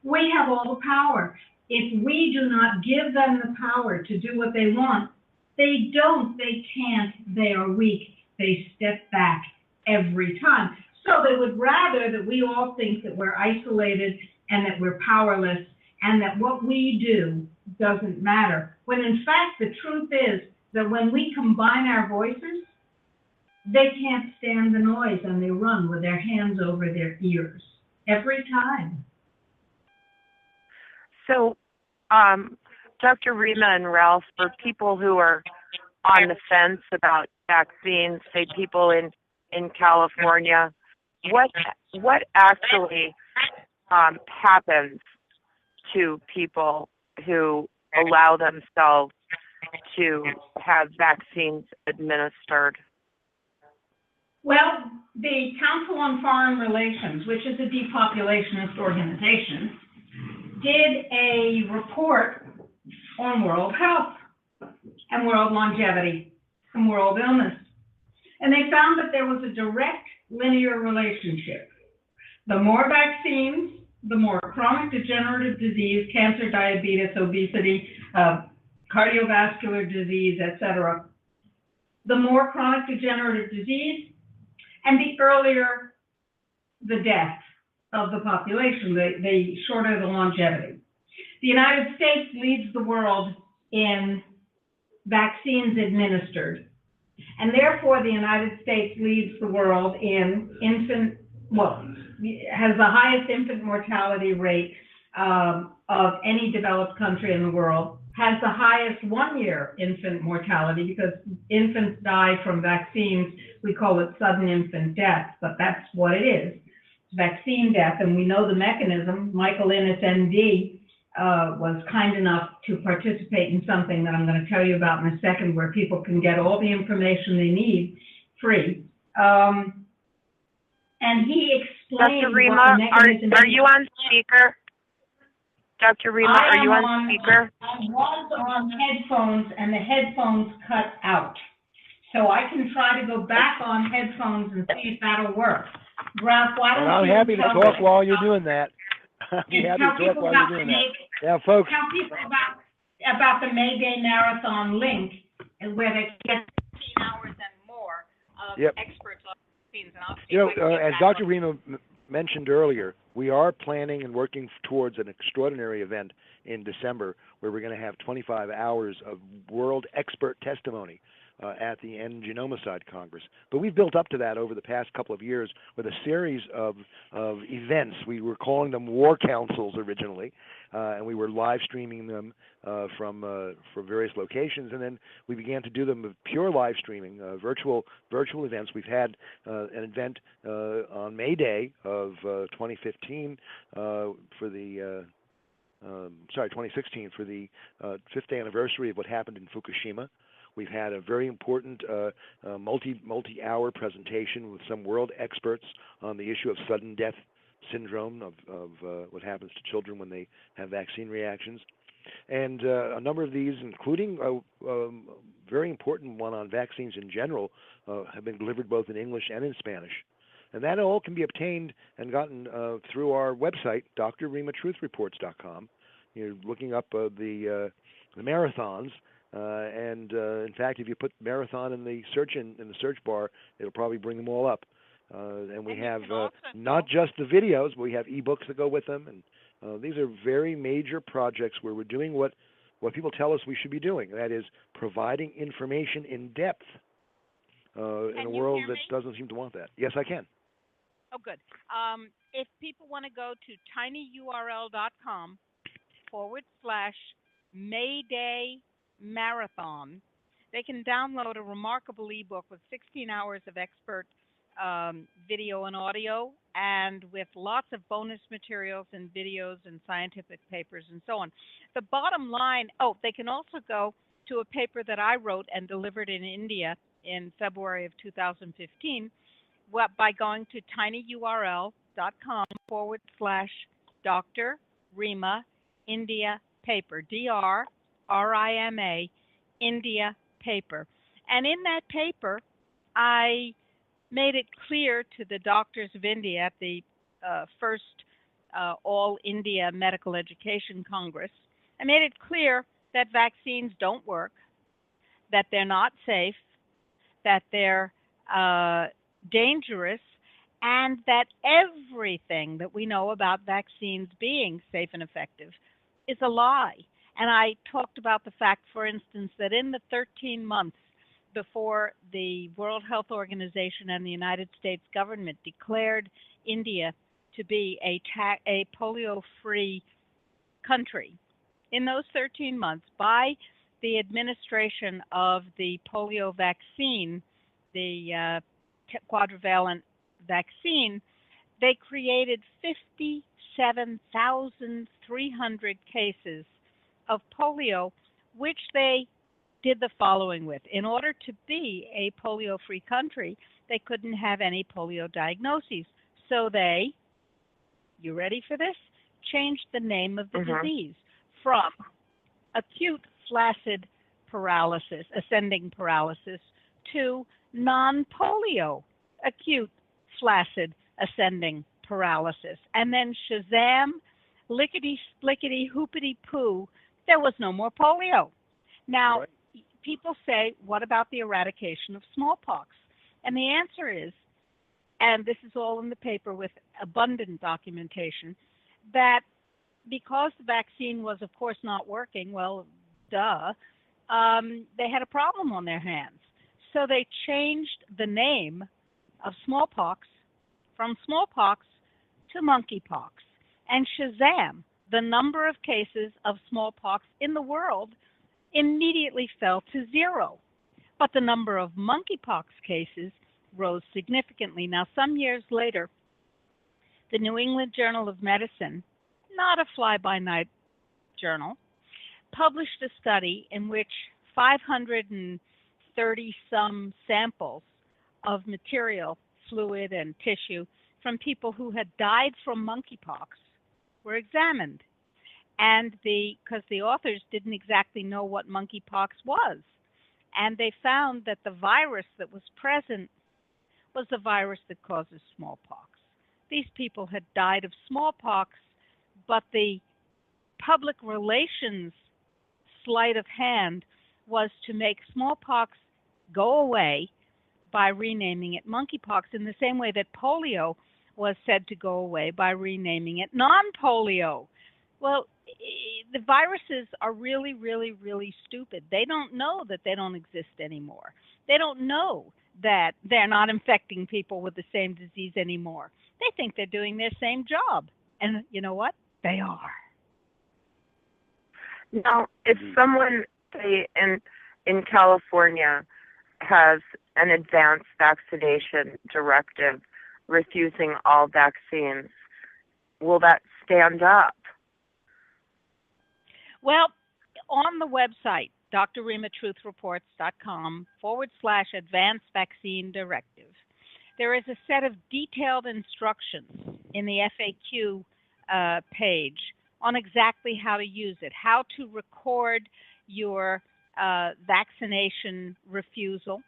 We have all the power. If we do not give them the power to do what they want, they don't, they can't, they are weak, they step back every time. So they would rather that we all think that we're isolated and that we're powerless and that what we do doesn't matter. When in fact, the truth is that when we combine our voices, they can't stand the noise and they run with their hands over their ears every time. So, Dr. Rima and Ralph, for people who are on the fence about vaccines, say people in California, what actually happens to people who allow themselves to have vaccines administered? Well, the Council on Foreign Relations, which is a depopulationist organization, did a report on world health and world longevity and world illness. And they found that there was a direct linear relationship. The more vaccines, the more chronic degenerative disease, cancer, diabetes, obesity, cardiovascular disease, etc. The more chronic degenerative disease, and the earlier the death of the population, the shorter the longevity. The United States leads the world in vaccines administered, and therefore the United States leads the world in has the highest infant mortality rate of any developed country in the world, has the highest one-year infant mortality because infants die from vaccines. We call it sudden infant death, but that's what it is. It's vaccine death, and we know the mechanism. Michael Innes, MD, was kind enough to participate in something that I'm going to tell you about in a second, where people can get all the information they need free. And he explained Dr. Rima, are you on speaker? Dr. Rima, are you on speaker? I was on headphones, and the headphones cut out. So I can try to go back on headphones and see if that'll work. Ralph, why don't I'm you happy to talk while you're doing that. I'll be happy to talk while you're doing that. Yeah, folks. Tell people about the May Day Marathon link, where they get 15 hours and more of experts on vaccines. And I'll see as Dr. Rima mentioned earlier, we are planning and working towards an extraordinary event in December where we're going to have 25 hours of world expert testimony at the Genomicide Congress. But we've built up to that over the past couple of years with a series of events. We were calling them war councils originally, and we were live streaming them for various locations, and then we began to do them with pure live streaming, virtual events. We've had an event on May Day of 2015 for the 2016 for the 5th anniversary of what happened in Fukushima. We've had a very important multi-hour presentation with some world experts on the issue of sudden death syndrome, of what happens to children when they have vaccine reactions. And a number of these, including a very important one on vaccines in general, have been delivered both in English and in Spanish. And that all can be obtained and gotten through our website, drrimatruthreports.com. You're looking up the marathons. In fact, if you put marathon in the search bar, it'll probably bring them all up. And we have not just the videos, but we have ebooks that go with them. And these are very major projects where we're doing what people tell us we should be doing. That is providing information in depth in a world that doesn't seem to want that. Yes, I can. Oh, good. If people want to go to tinyurl.com/Mayday Marathon, they can download a remarkable ebook with 16 hours of expert video and audio, and with lots of bonus materials and videos and scientific papers and so on. The bottom line, they can also go to a paper that I wrote and delivered in India in February of 2015 by going to tinyurl.com/Dr. Rima India paper, DRRIMA India paper. And in that paper, I made it clear to the doctors of India at the first All India Medical Education Congress, I made it clear that vaccines don't work, that they're not safe, that they're dangerous, and that everything that we know about vaccines being safe and effective is a lie. And I talked about the fact, for instance, that in the 13 months before the World Health Organization and the United States government declared India to be a polio-free country, in those 13 months, by the administration of the polio vaccine, the quadrivalent vaccine, they created 57,300 cases of polio, which they did the following with. In order to be a polio-free country, they couldn't have any polio diagnoses. So they, you ready for this? Changed the name of the disease from acute flaccid paralysis, ascending paralysis, to non-polio, acute flaccid ascending paralysis. And then shazam, lickety-splickety, hoopity-poo, there was no more polio. Now, people say, what about the eradication of smallpox? And the answer is, and this is all in the paper with abundant documentation, that because the vaccine was, of course, not working, well, duh, they had a problem on their hands. So they changed the name of smallpox from smallpox to monkeypox. And shazam, the number of cases of smallpox in the world immediately fell to 0. But the number of monkeypox cases rose significantly. Now, some years later, the New England Journal of Medicine, not a fly-by-night journal, published a study in which 530-some samples of material, fluid and tissue, from people who had died from monkeypox were examined. And because the authors didn't exactly know what monkeypox was. And they found that the virus that was present was the virus that causes smallpox. These people had died of smallpox, but the public relations sleight of hand was to make smallpox go away by renaming it monkeypox, in the same way that polio was said to go away by renaming it non-polio. Well, the viruses are really, really, really stupid. They don't know that they don't exist anymore. They don't know that they're not infecting people with the same disease anymore. They think they're doing their same job. And you know what? They are. Now, if someone, say, in California has an advanced vaccination directive refusing all vaccines, will that stand up? Well, on the website, drrimatruthreports.com/advanced vaccine directive, there is a set of detailed instructions in the FAQ page on exactly how to use it, how to record your vaccination refusal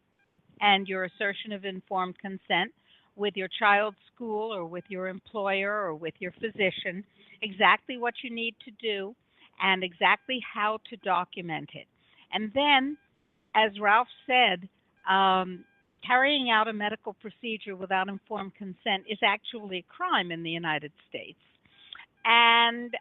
and your assertion of informed consent with your child's school or with your employer or with your physician, exactly what you need to do, and exactly how to document it. And then, as Ralph said, carrying out a medical procedure without informed consent is actually a crime in the United States. And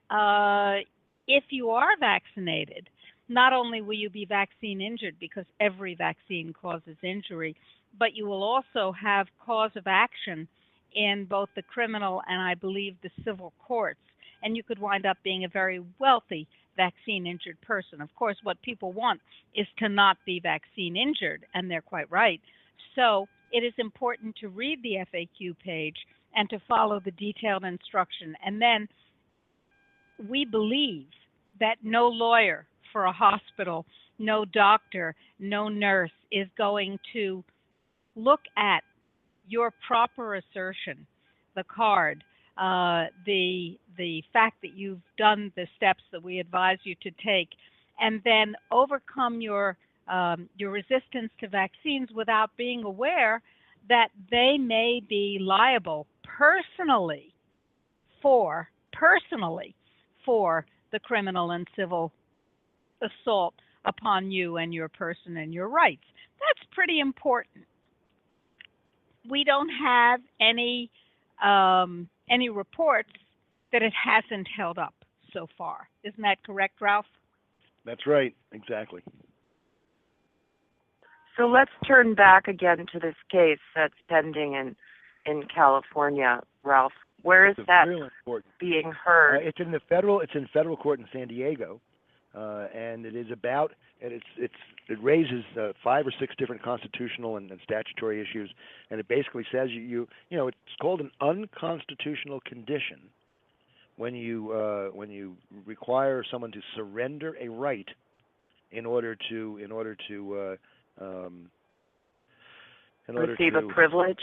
if you are vaccinated, not only will you be vaccine injured because every vaccine causes injury, but you will also have cause of action in both the criminal and I believe the civil courts. And you could wind up being a very wealthy vaccine injured person. Of course, what people want is to not be vaccine injured, and they're quite right. So it is important to read the FAQ page and to follow the detailed instruction. And then we believe that no lawyer for a hospital, no doctor, no nurse is going to look at your proper assertion, the card, the fact that you've done the steps that we advise you to take, and then overcome your resistance to vaccines without being aware that they may be liable personally for the criminal and civil assault upon you and your person and your rights. That's pretty important. We don't have any reports that it hasn't held up so far. Isn't that correct, Ralph? That's right, exactly. So let's turn back again to this case that's pending in California, Ralph. Where is that being heard? It's in federal court in San Diego, and it is about it raises 5 or 6 different constitutional and statutory issues, and it basically says it's called an unconstitutional condition when you require someone to surrender a right in order to receive a privilege,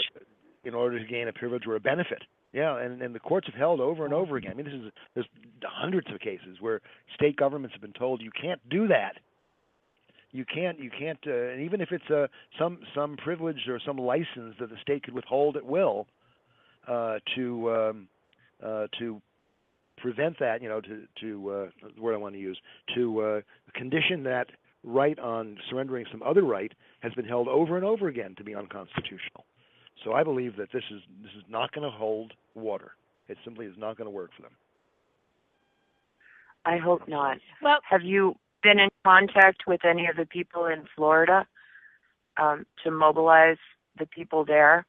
in order to gain a privilege or a benefit. Yeah, and the courts have held over and over again. I mean, there's hundreds of cases where state governments have been told you can't do that. You can't, and even if it's some privilege or some license that the state could withhold at will, to prevent that, to the word I want to use, to condition that right on surrendering some other right has been held over and over again to be unconstitutional. So I believe that this is not going to hold water. It simply is not going to work for them. I hope not. Well, have you been in contact with any of the people in Florida to mobilize the people there?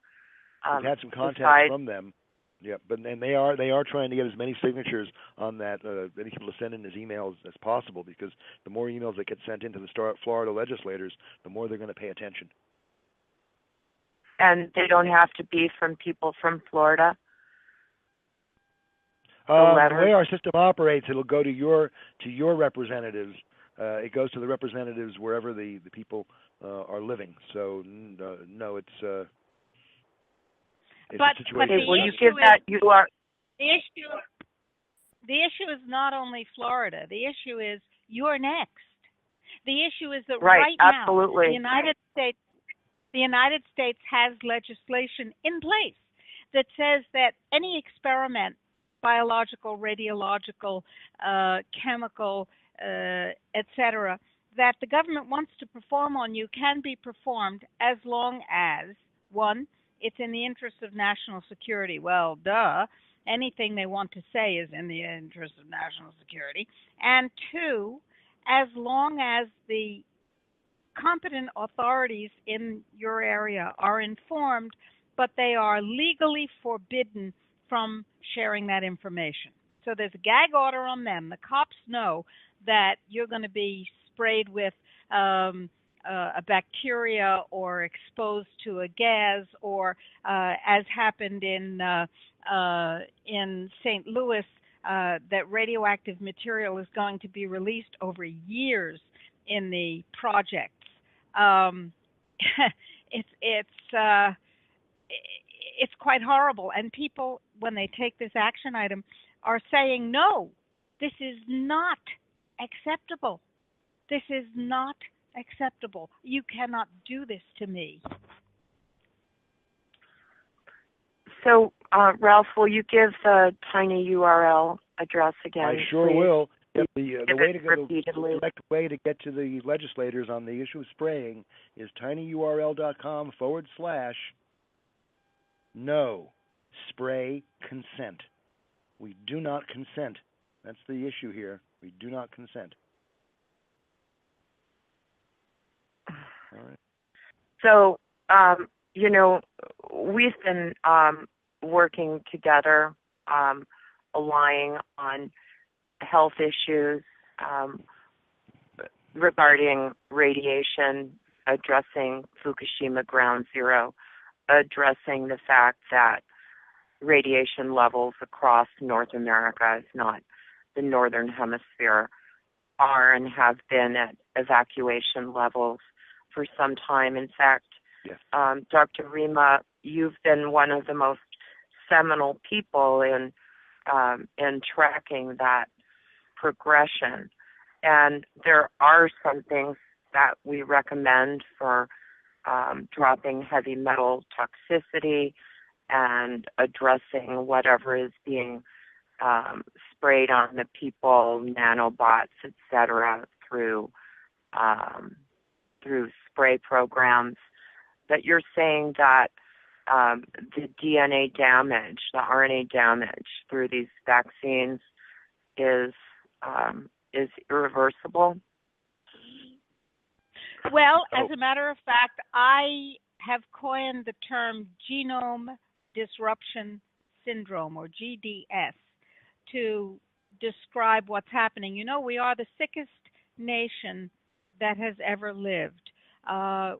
We've had some contact from them. Yeah, and they are trying to get as many signatures on that, many people to send in as emails as possible, because the more emails that get sent into the Florida legislators, the more they're going to pay attention. And they don't have to be from people from Florida? The way our system operates, it'll go to your representatives. It goes to the representatives wherever the people are living. So no, it's but a situation. Will you give that? You are the issue is not only Florida. The issue is you're next. The issue is that right now absolutely. the United States has legislation in place that says that any experiment, biological, radiological, chemical, etc., that the government wants to perform on you can be performed as long as, one, it's in the interest of national security. Well, duh. Anything they want to say is in the interest of national security. And two, as long as the competent authorities in your area are informed, but they are legally forbidden from sharing that information. So there's a gag order on them. The cops know that you're going to be sprayed with a bacteria or exposed to a gas, or as happened in St. Louis, that radioactive material is going to be released over years in the projects. It's quite horrible, and people, when they take this action item, are saying, no, this is not acceptable. This is not acceptable. You cannot do this to me. So, Ralph, will you give the tiny URL address again? I sure please? will. The way to go, repeatedly. the direct way to get to the legislators on the issue of spraying is tinyurl.com/no spray consent. We do not consent. That's the issue here. We do not consent. All right. So, we've been working together, aligning on health issues regarding radiation, addressing Fukushima Ground Zero, addressing the fact that radiation levels across North America, if not the Northern Hemisphere, are and have been at evacuation levels for some time. In fact, yes. Dr. Rima, you've been one of the most seminal people in tracking that progression. And there are some things that we recommend for dropping heavy metal toxicity and addressing whatever is being sprayed on the people, nanobots, etc., through spray programs. But you're saying that the DNA damage, the RNA damage through these vaccines is irreversible? Well, as a matter of fact, I have coined the term genome disruption syndrome, or GDS, to describe what's happening. You know, we are the sickest nation that has ever lived. Our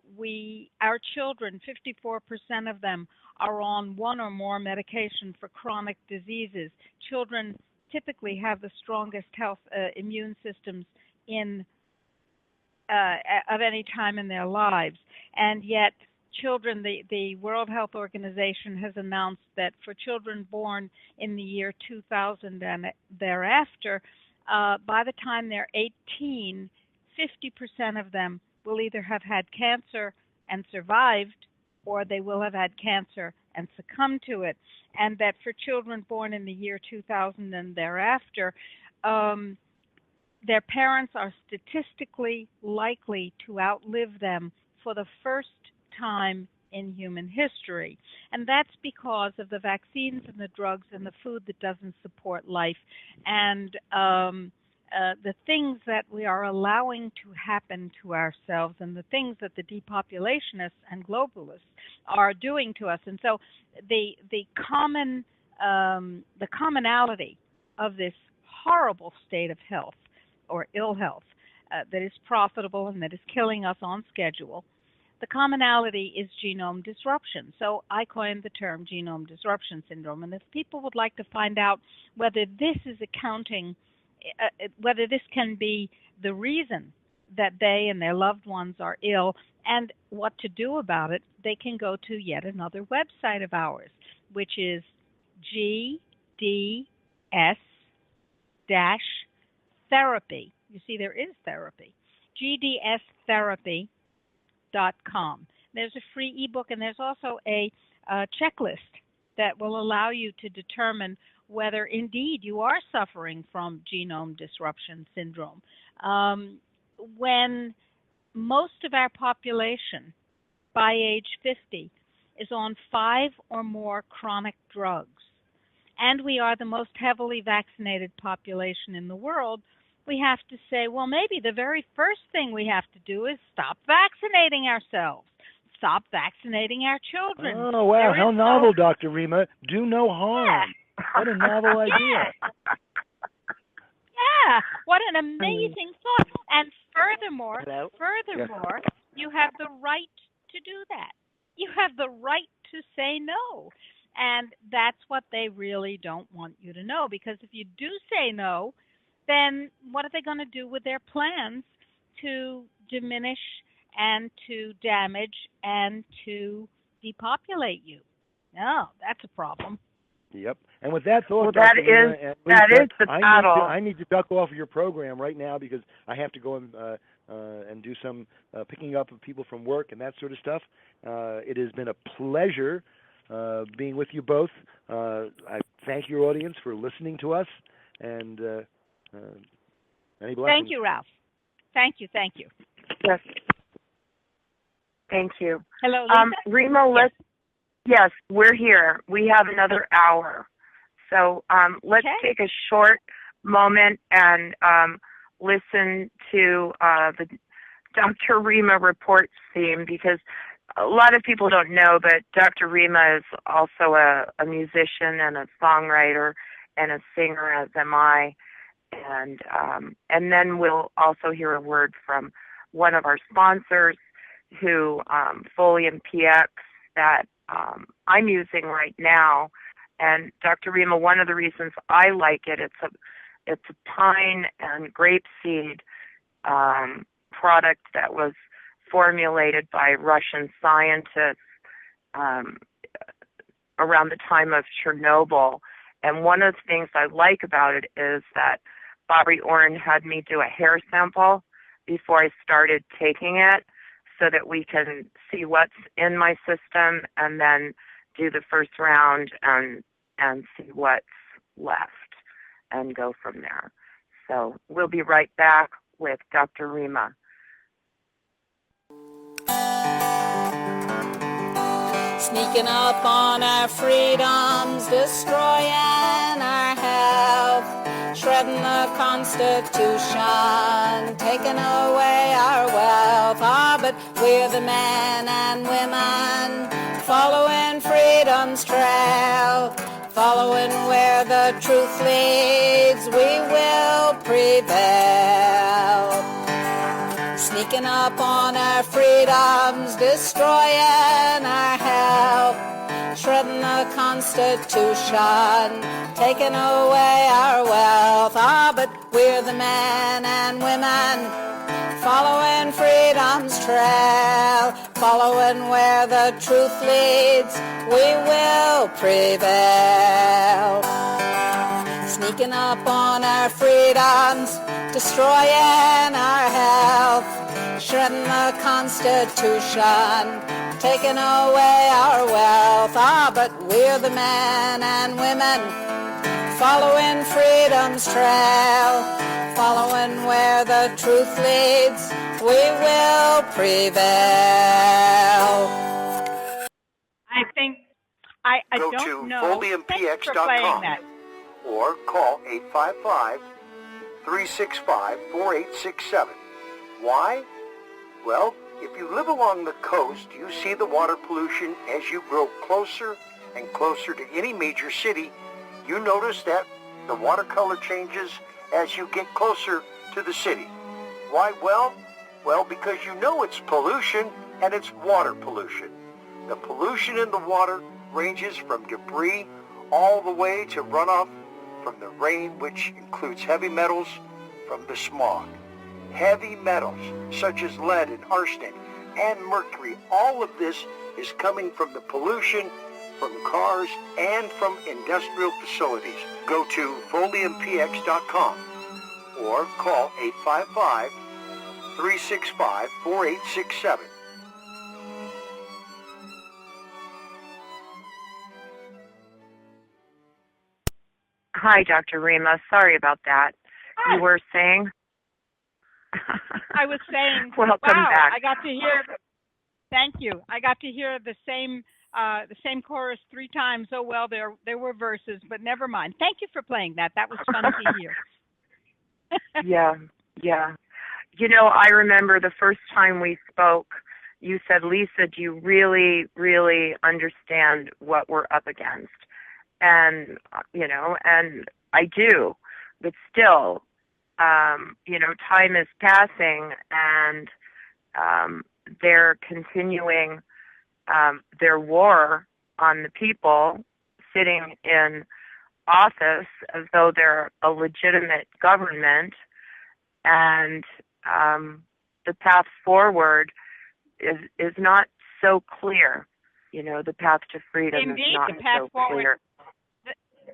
children, 54% of them, are on one or more medication for chronic diseases. Children typically have the strongest immune systems in of any time in their lives. And yet children, the World Health Organization has announced that for children born in the year 2000 and thereafter, by the time they're 18, 50% of them will either have had cancer and survived, or they will have had cancer and succumbed to it. And that for children born in the year 2000 and thereafter, their parents are statistically likely to outlive them for the first time in human history. And that's because of the vaccines and the drugs and the food that doesn't support life, and the things that we are allowing to happen to ourselves, and the things that the depopulationists and globalists are doing to us. And so the commonality of this horrible state of health or ill health that is profitable and that is killing us on schedule, the commonality is genome disruption. So I coined the term genome disruption syndrome. And if people would like to find out whether this is accounting, whether this can be the reason that they and their loved ones are ill and what to do about it, they can go to yet another website of ours, which is GDS-therapy. You see, there is therapy. GDStherapy.com. There's a free ebook, and there's also a checklist that will allow you to determine whether indeed you are suffering from genome disruption syndrome. When most of our population by age 50 is on 5 or more chronic drugs, and we are the most heavily vaccinated population in the world, we have to say, well, maybe the very first thing we have to do is stop vaccinating ourselves, stop vaccinating our children. Oh, wow, how novel, Dr. Rima. Do no harm. Yeah. What a novel idea. Yeah, what an amazing thought. And furthermore, you have the right to do that. You have the right to say no. And that's what they really don't want you to know, because if you do say no, then what are they going to do with their plans to diminish and to damage and to depopulate you? No, that's a problem. Yep. And with that thought, well, that is the battle. I need to duck off of your program right now because I have to go and do some picking up of people from work and that sort of stuff. It has been a pleasure being with you both. I thank your audience for listening to us, and any blessings. Thank you, Ralph. Thank you. Yes. Thank you. Hello, Lisa? Rima, yes, we're here. We have another hour. So let's take a short moment and listen to the Dr. Rima Reports theme, because a lot of people don't know, but Dr. Rima is also a musician and a songwriter and a singer, as am I. And then we'll also hear a word from one of our sponsors, who Folium PX, that I'm using right now. And Dr. Rima, one of the reasons I like it, it's a pine and grapeseed product that was formulated by Russian scientists around the time of Chernobyl. And one of the things I like about it is that Bobby Orrin had me do a hair sample before I started taking it, so that we can see what's in my system and then do the first round and see what's left and go from there. So we'll be right back with Dr. Rima. Sneaking up on our freedoms, destroying our health, shredding the Constitution, taking away our wealth. But we're the men and women following freedom's trail, following where the truth leads, we will prevail. Sneaking up on our freedoms, destroying our health, shredding the Constitution, taking away our wealth. But we're the men and women following following freedom's trail, following where the truth leads, we will prevail. Sneaking up on our freedoms, destroying our health, shredding the Constitution, taking away our wealth. But we're the men and women following freedom's trail, following where the truth leads, we will prevail. I think I Go don't to know. Thank you for playing that. or call 855-365-4867. Why? Well, if you live along the coast, you see the water pollution as you grow closer and closer to any major city. You notice that the water color changes as you get closer to the city. Why? Well, because you know it's pollution, and it's water pollution. The pollution in the water ranges from debris all the way to runoff from the rain, which includes heavy metals from the smog. Heavy metals such as lead and arsenic and mercury, all of this is coming from the pollution from cars and from industrial facilities. Go to foliumpx.com or call 855-365-4867. Hi, Dr. Rima. Sorry about that. Hi. You were saying? I was saying, Welcome wow, back. I got to hear. Thank you. I got to hear the same chorus 3 times. Oh well, there were verses, but never mind. Thank you for playing that. That was fun to hear. Yeah. You know, I remember the first time we spoke, you said, Lisa, do you really, really understand what we're up against? And, and I do, but still, time is passing, and they're continuing their war on the people sitting in office as though they're a legitimate government, and the path forward is not so clear. The path to freedom Indeed, is not the path so forward, clear.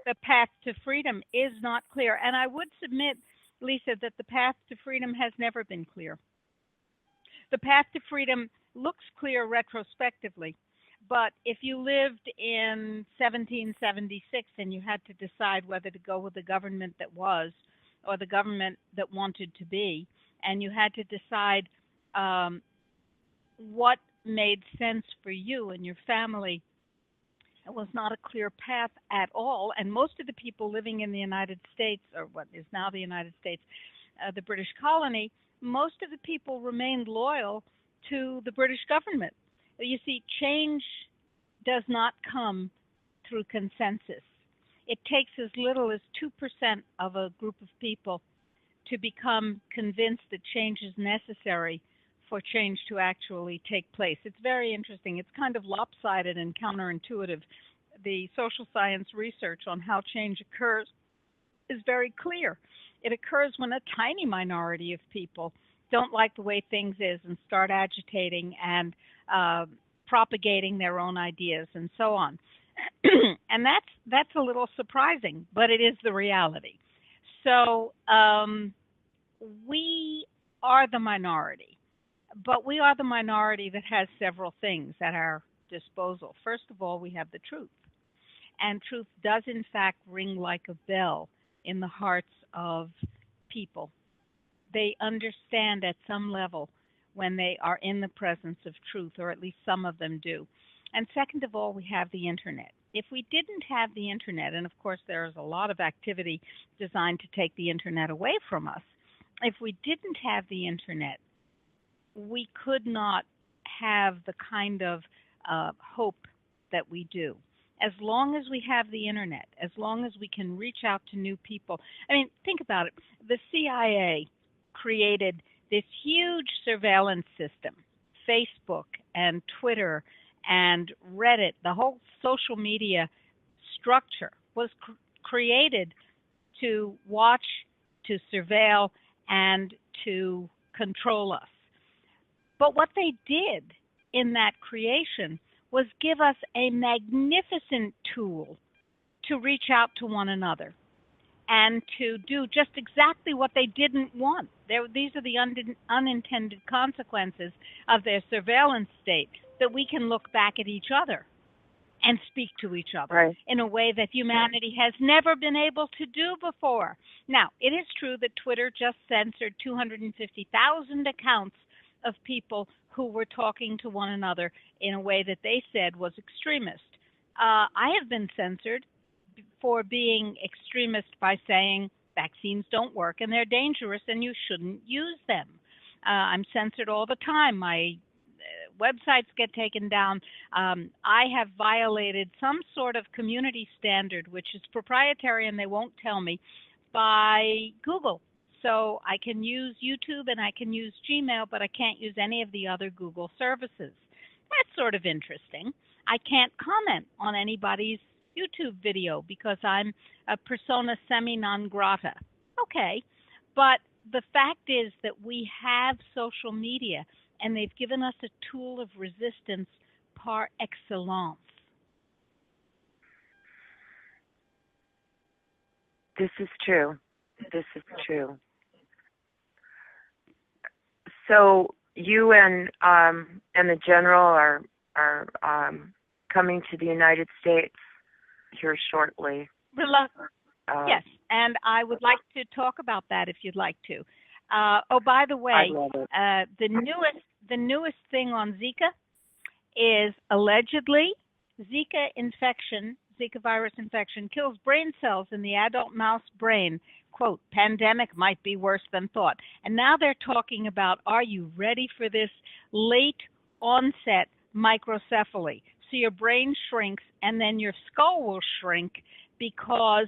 The path to freedom is not clear. And I would submit, Lisa, that the path to freedom has never been clear. The path to freedom looks clear retrospectively, but if you lived in 1776 and you had to decide whether to go with the government that was or the government that wanted to be, and you had to decide what made sense for you and your family, it was not a clear path at all. And most of the people living in the United States, or what is now the United States, the British colony, most of the people remained loyal to the British government. You see, change does not come through consensus. It takes as little as 2% of a group of people to become convinced that change is necessary for change to actually take place. It's very interesting. It's kind of lopsided and counterintuitive. The social science research on how change occurs is very clear. It occurs when a tiny minority of people don't like the way things is and start agitating and propagating their own ideas and so on. And that's a little surprising, but it is the reality. So we are the minority, but we are the minority that has several things at our disposal. First of all, we have the truth. And truth does, in fact, ring like a bell in the hearts of people. They understand at some level when they are in the presence of truth, or at least some of them do. And second of all, we have the internet. If we didn't have the internet, and of course there is a lot of activity designed to take the internet away from us, if we didn't have the internet, we could not have the kind of hope that we do. As long as we have the internet, as long as we can reach out to new people. I mean, think about it. The CIA created this huge surveillance system, Facebook and Twitter and Reddit. The whole social media structure was created to watch, to surveil, and to control us. But what they did in that creation was give us a magnificent tool to reach out to one another and to do just exactly what they didn't want. These are the unintended consequences of their surveillance state, that we can look back at each other and speak to each other in a way that humanity has never been able to do before. Now, it is true that Twitter just censored 250,000 accounts of people who were talking to one another in a way that they said was extremist. I have been censored for being extremist by saying vaccines don't work and they're dangerous and you shouldn't use them. I'm censored all the time. My websites get taken down. I have violated some sort of community standard, which is proprietary and they won't tell me, by Google. So I can use YouTube and I can use Gmail, but I can't use any of the other Google services. That's sort of interesting. I can't comment on anybody's YouTube video because I'm a persona semi non grata. Okay, but the fact is that we have social media and they've given us a tool of resistance par excellence. This is true. This is true. So you and the general are coming to the United States here shortly. Yes, and I would like to talk about that if you'd like to. Oh, by the way, the newest thing on Zika is allegedly Zika virus infection kills brain cells in the adult mouse brain. Quote, pandemic might be worse than thought. And now they're talking about, are you ready for this late onset microcephaly? So your brain shrinks and then your skull will shrink because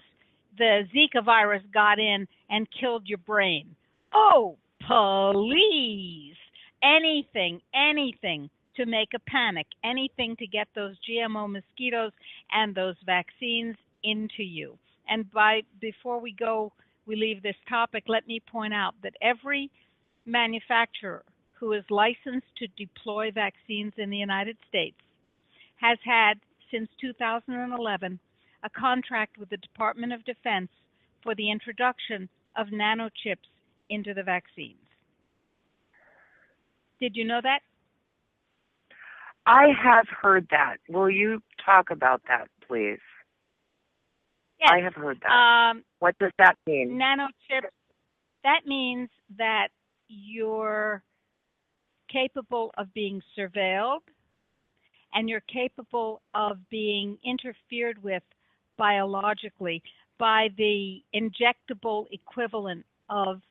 the Zika virus got in and killed your brain. Oh, please. Anything to make a panic, anything to get those GMO mosquitoes and those vaccines into you. And before we leave this topic, let me point out that every manufacturer who is licensed to deploy vaccines in the United States has had, since 2011, a contract with the Department of Defense for the introduction of nanochips into the vaccines. Did you know that? I have heard that. Will you talk about that, please? Yes. I have heard that. What does that mean? Nanochips, that means that you're capable of being surveilled and you're capable of being interfered with biologically by the injectable equivalent of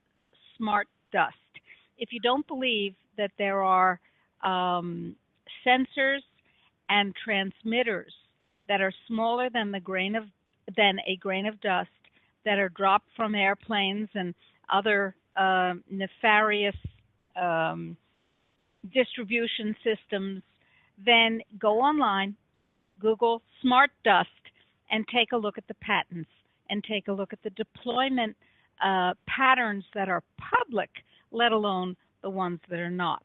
smart dust. If you don't believe that there are sensors and transmitters that are smaller than a grain of dust that are dropped from airplanes and other nefarious distribution systems, then go online, Google smart dust, and take a look at the patents and take a look at the deployment patterns that are public, let alone the ones that are not.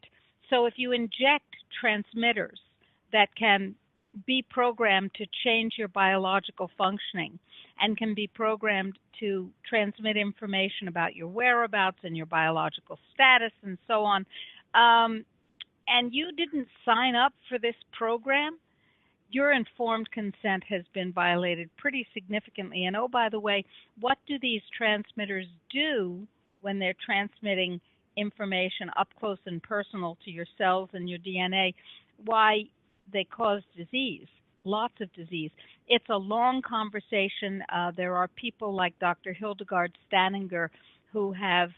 So if you inject transmitters that can be programmed to change your biological functioning and can be programmed to transmit information about your whereabouts and your biological status and so on, and you didn't sign up for this program, your informed consent has been violated pretty significantly. And oh, by the way, what do these transmitters do when they're transmitting information up close and personal to your cells and your DNA? Why, they cause disease, lots of disease. It's a long conversation. There are people like Dr. Hildegard Staninger who have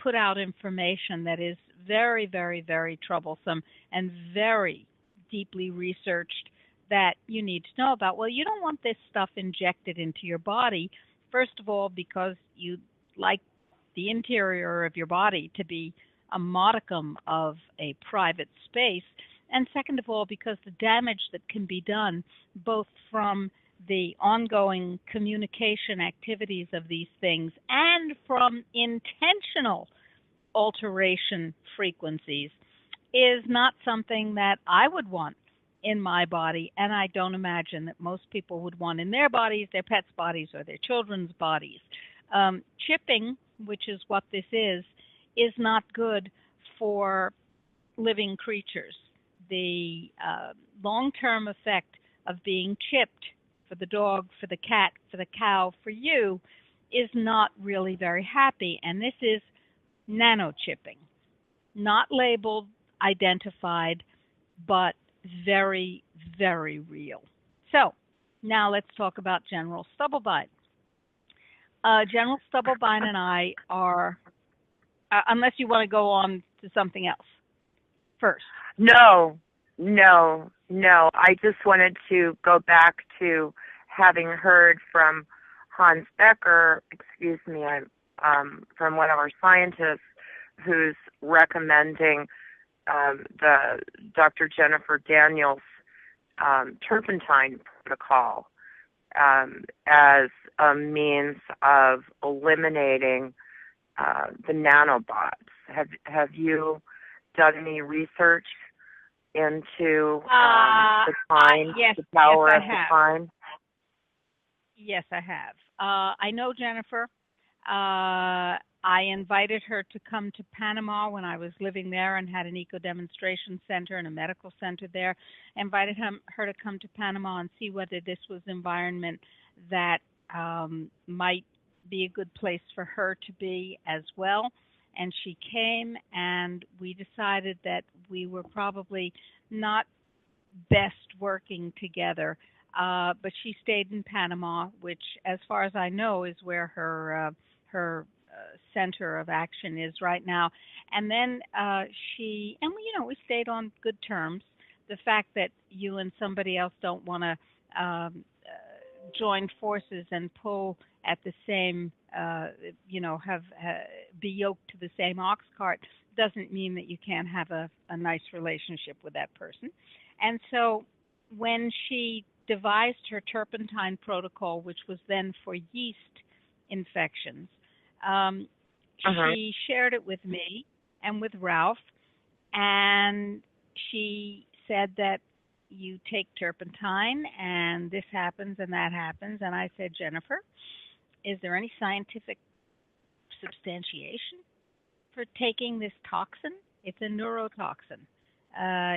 put out information that is very, very, very troublesome and very deeply researched that you need to know about. Well, you don't want this stuff injected into your body, first of all, because you like the interior of your body to be a modicum of a private space, and second of all, because the damage that can be done both from the ongoing communication activities of these things and from intentional alteration frequencies is not something that I would want in my body, and I don't imagine that most people would want in their bodies, their pets' bodies, or their children's bodies. Chipping, which is what this is not good for living creatures. The long-term effect of being chipped for the dog, for the cat, for the cow, for you, is not really very happy. And this is nanochipping, not labeled, identified, but very, very real. So now let's talk about General Stubblebine. General Stubblebine and I are, unless you want to go on to something else first. No. I just wanted to go back to having heard from Hans Becker, from one of our scientists who's recommending the Dr. Jennifer Daniels turpentine protocol as a means of eliminating the nanobots. Have you done any research into the time, yes, the power yes, of the time? Yes, I have. I know Jennifer. I invited her to come to Panama when I was living there and had an eco-demonstration center and a medical center there. I invited her to come to Panama and see whether this was an environment that might be a good place for her to be as well. And she came, and we decided that we were probably not best working together. But she stayed in Panama, which, as far as I know, is where her center of action is right now. And then we stayed on good terms. The fact that you and somebody else don't want to join forces and pull at the same, be yoked to the same ox cart doesn't mean that you can't have a nice relationship with that person. And so when she devised her turpentine protocol, which was then for yeast infections, she shared it with me and with Ralph, and she said that you take turpentine and this happens and that happens. And I said, Jennifer, is there any scientific substantiation for taking this toxin? It's a neurotoxin.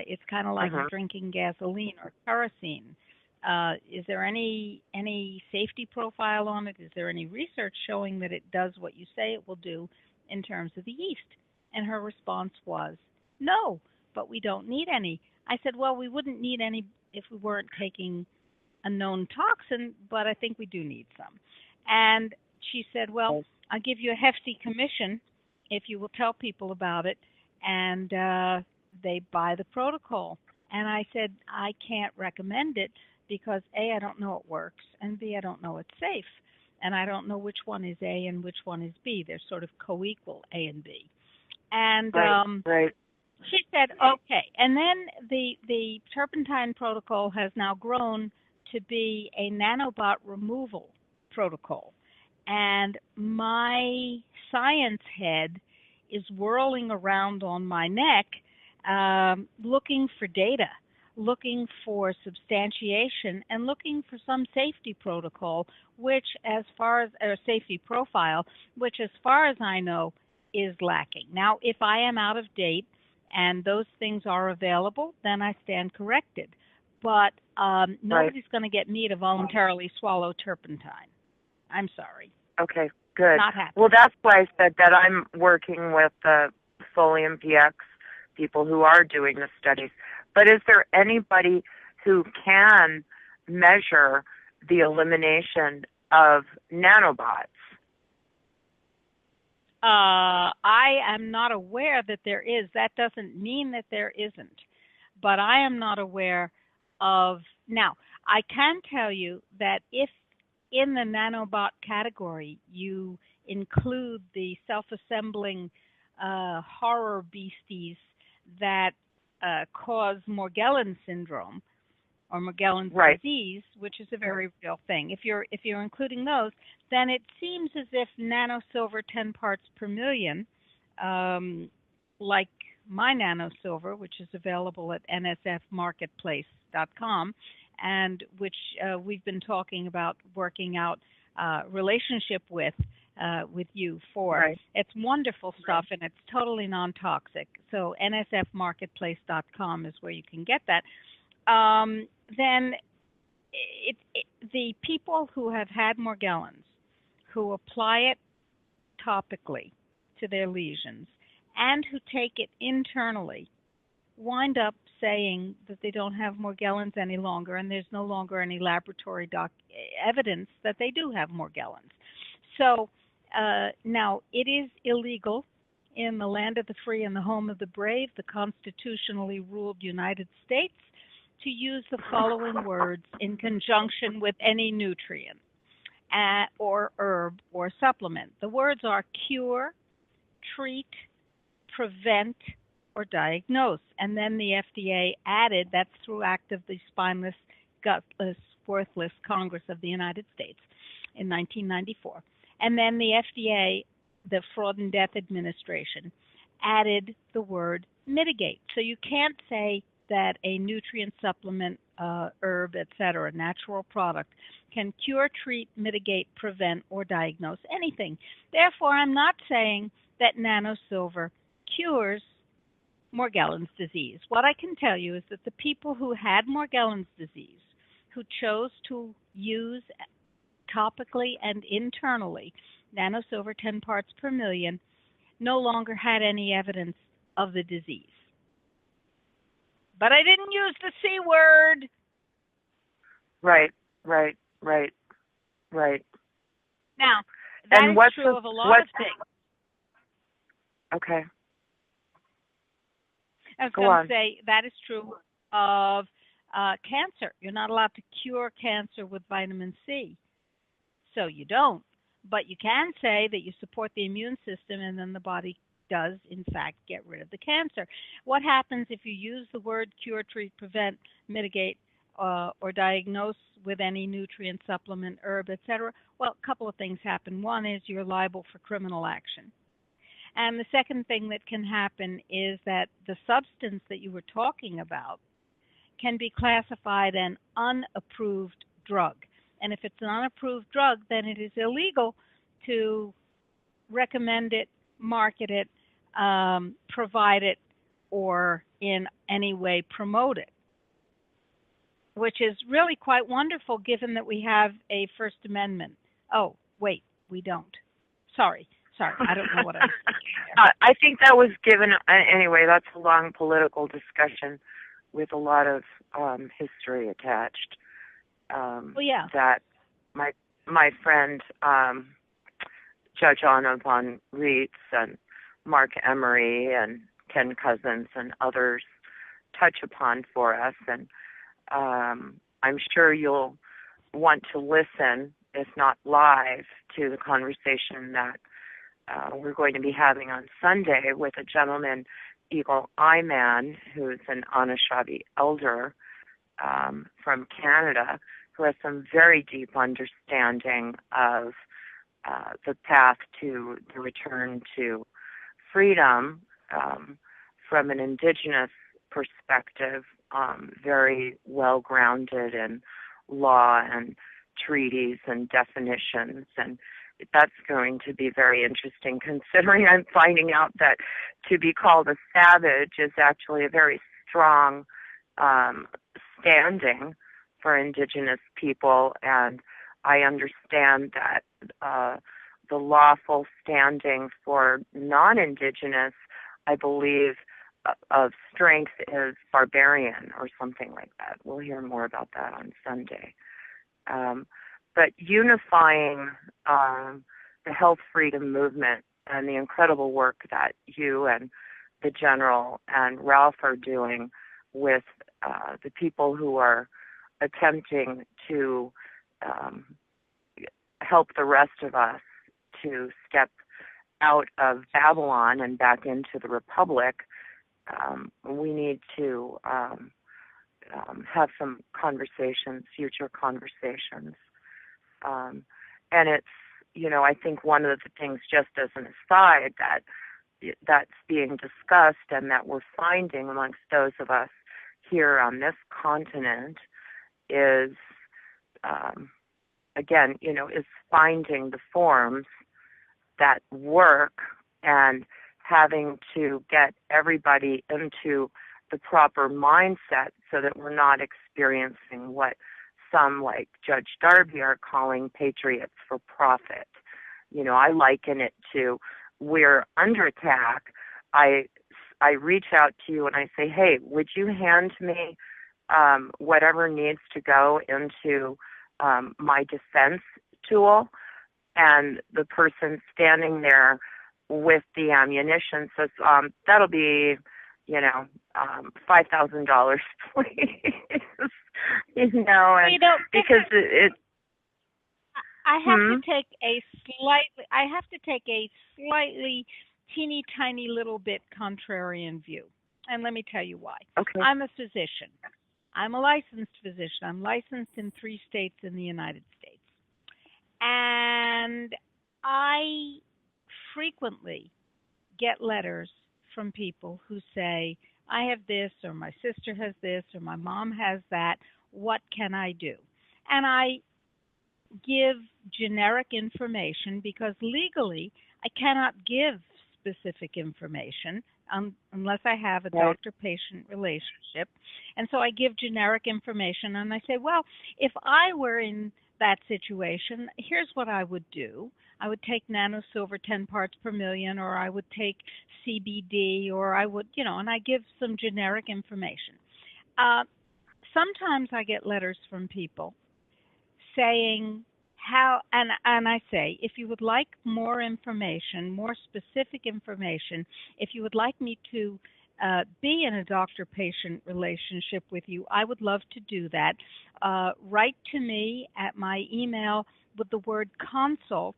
It's kind of like drinking gasoline or kerosene. Is there any safety profile on it? Is there any research showing that it does what you say it will do in terms of the yeast? And her response was, no, but we don't need any. I said, well, we wouldn't need any if we weren't taking a known toxin, but I think we do need some. And she said, well, I'll give you a hefty commission if you will tell people about it. And they buy the protocol. And I said, I can't recommend it because A, I don't know it works, and B, I don't know it's safe. And I don't know which one is A and which one is B. They're sort of co-equal, A and B. And she said, okay. And then the turpentine protocol has now grown to be a nanobot removal protocol. And my science head is whirling around on my neck looking for data, looking for substantiation, and looking for some safety protocol, which as far as, or safety profile, which as far as I know is lacking. Now, if I am out of date and those things are available, then I stand corrected. But nobody's going to get me to voluntarily swallow turpentine. I'm sorry. Okay, good. Not happening. Well, that's why I said that I'm working with the Solium PX people who are doing the studies. But is there anybody who can measure the elimination of nanobots? I am not aware that there is. That doesn't mean that there isn't. But I am not aware of. Now, I can tell you that if in the nanobot category you include the self-assembling horror beasties that cause Morgellons syndrome or Morgellons disease, which is a very real thing. If you're including those, then it seems as if nanosilver 10 parts per million like my nano silver, which is available at nsfmarketplace.com, and which we've been talking about working out relationship with you for. Right. It's wonderful stuff, and it's totally non-toxic. So nsfmarketplace.com is where you can get that. Then the people who have had Morgellons, who apply it topically to their lesions and who take it internally, wind up saying that they don't have Morgellons any longer, and there's no longer any laboratory evidence that they do have Morgellons. So now it is illegal in the land of the free and the home of the brave, the constitutionally ruled United States, to use the following words in conjunction with any nutrient or herb or supplement. The words are cure, treat, prevent, or diagnose. And then the FDA added, that's through act of the spineless, gutless, worthless Congress of the United States in 1994. And then the FDA, the Fraud and Death Administration, added the word mitigate. So you can't say that a nutrient supplement, herb, etc., natural product can cure, treat, mitigate, prevent, or diagnose anything. Therefore, I'm not saying that nanosilver cures Morgellons disease. What I can tell you is that the people who had Morgellons disease, who chose to use topically and internally nanosilver 10 parts per million, no longer had any evidence of the disease. But I didn't use the C word. Right. Now, that is true of a lot of things. Okay. I was going to say that is true of cancer. You're not allowed to cure cancer with vitamin C. So you don't. But you can say that you support the immune system, and then the body does, in fact, get rid of the cancer. What happens if you use the word cure, treat, prevent, mitigate, or diagnose with any nutrient, supplement, herb, etc.? Well, a couple of things happen. One is you're liable for criminal action. And the second thing that can happen is that the substance that you were talking about can be classified an unapproved drug. And if it's an unapproved drug, then it is illegal to recommend it, market it, provide it, or in any way promote it, which is really quite wonderful given that we have a First Amendment. Oh, wait, we don't. Sorry, I don't know what I'm saying. I think that was given, anyway, that's a long political discussion with a lot of history attached. Yeah. That my friend Judge Anna von Reitz and Mark Emery and Ken Cousins and others touch upon for us, and I'm sure you'll want to listen, if not live, to the conversation that we're going to be having on Sunday with a gentleman, Eagle Eye Man, who's an Anishinaabe elder from Canada, who has some very deep understanding of the path to the return to freedom from an indigenous perspective, very well grounded in law and treaties and definitions, and that's going to be very interesting, considering I'm finding out that to be called a savage is actually a very strong standing for indigenous people, and I understand that the lawful standing for non-indigenous, I believe, of strength is barbarian or something like that. We'll hear more about that on Sunday. But unifying the health freedom movement and the incredible work that you and the General and Ralph are doing with the people who are attempting to help the rest of us to step out of Babylon and back into the Republic, we need to have some conversations, future conversations. And it's, I think one of the things, just as an aside, that, that's being discussed and that we're finding amongst those of us here on this continent is, again, is finding the forms that work and having to get everybody into the proper mindset so that we're not experiencing what some like Judge Darby are calling patriots for profit. I liken it to, we're under attack. I reach out to you and I say, hey, would you hand me whatever needs to go into my defense tool? And the person standing there with the ammunition says, that'll be, $5,000, please. Because it I have to take a slightly teeny tiny little bit contrarian view. And let me tell you why. Okay. I'm a physician. I'm a licensed physician. I'm licensed in 3 states in the United States. And I frequently get letters from people who say, I have this, or my sister has this, or my mom has that. What can I do? And I give generic information because legally I cannot give specific information unless I have a doctor-patient relationship. And so I give generic information and I say, well, if I were in that situation, here's what I would do. I would take nanosilver 10 parts per million, or I would take CBD, or I would, and I give some generic information. Sometimes I get letters from people saying how, and I say, if you would like more information, more specific information, if you would like me to be in a doctor-patient relationship with you, I would love to do that. Write to me at my email with the word consult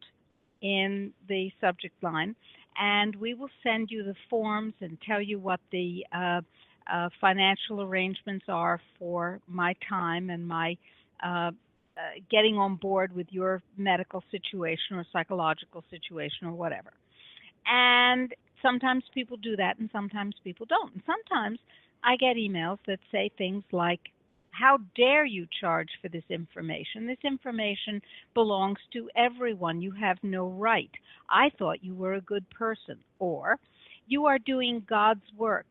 in the subject line, and we will send you the forms and tell you what the financial arrangements are for my time and my getting on board with your medical situation or psychological situation or whatever. And sometimes people do that and sometimes people don't. And sometimes I get emails that say things like, how dare you charge for this information? This information belongs to everyone. You have no right. I thought you were a good person. Or, you are doing God's work,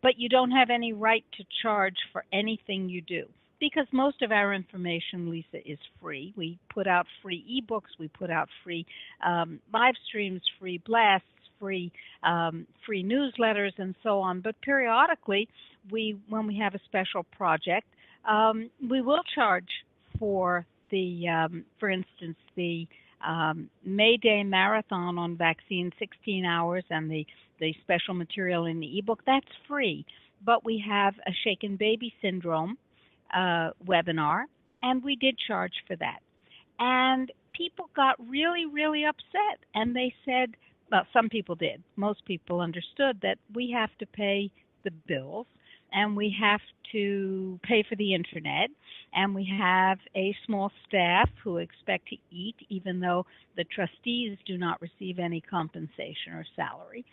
but you don't have any right to charge for anything you do. Because most of our information, Lisa, is free. We put out free ebooks, we put out free live streams, free blasts, free newsletters, and so on. But periodically, when we have a special project, we will charge for for instance, the May Day Marathon on vaccine, 16 hours, and the special material in the ebook. That's free. But we have a shaken baby syndrome webinar, and we did charge for that. And people got really, really upset, and they said, well, some people did. Most people understood that we have to pay the bills, and we have to pay for the internet, and we have a small staff who expect to eat, even though the trustees do not receive any compensation or salary.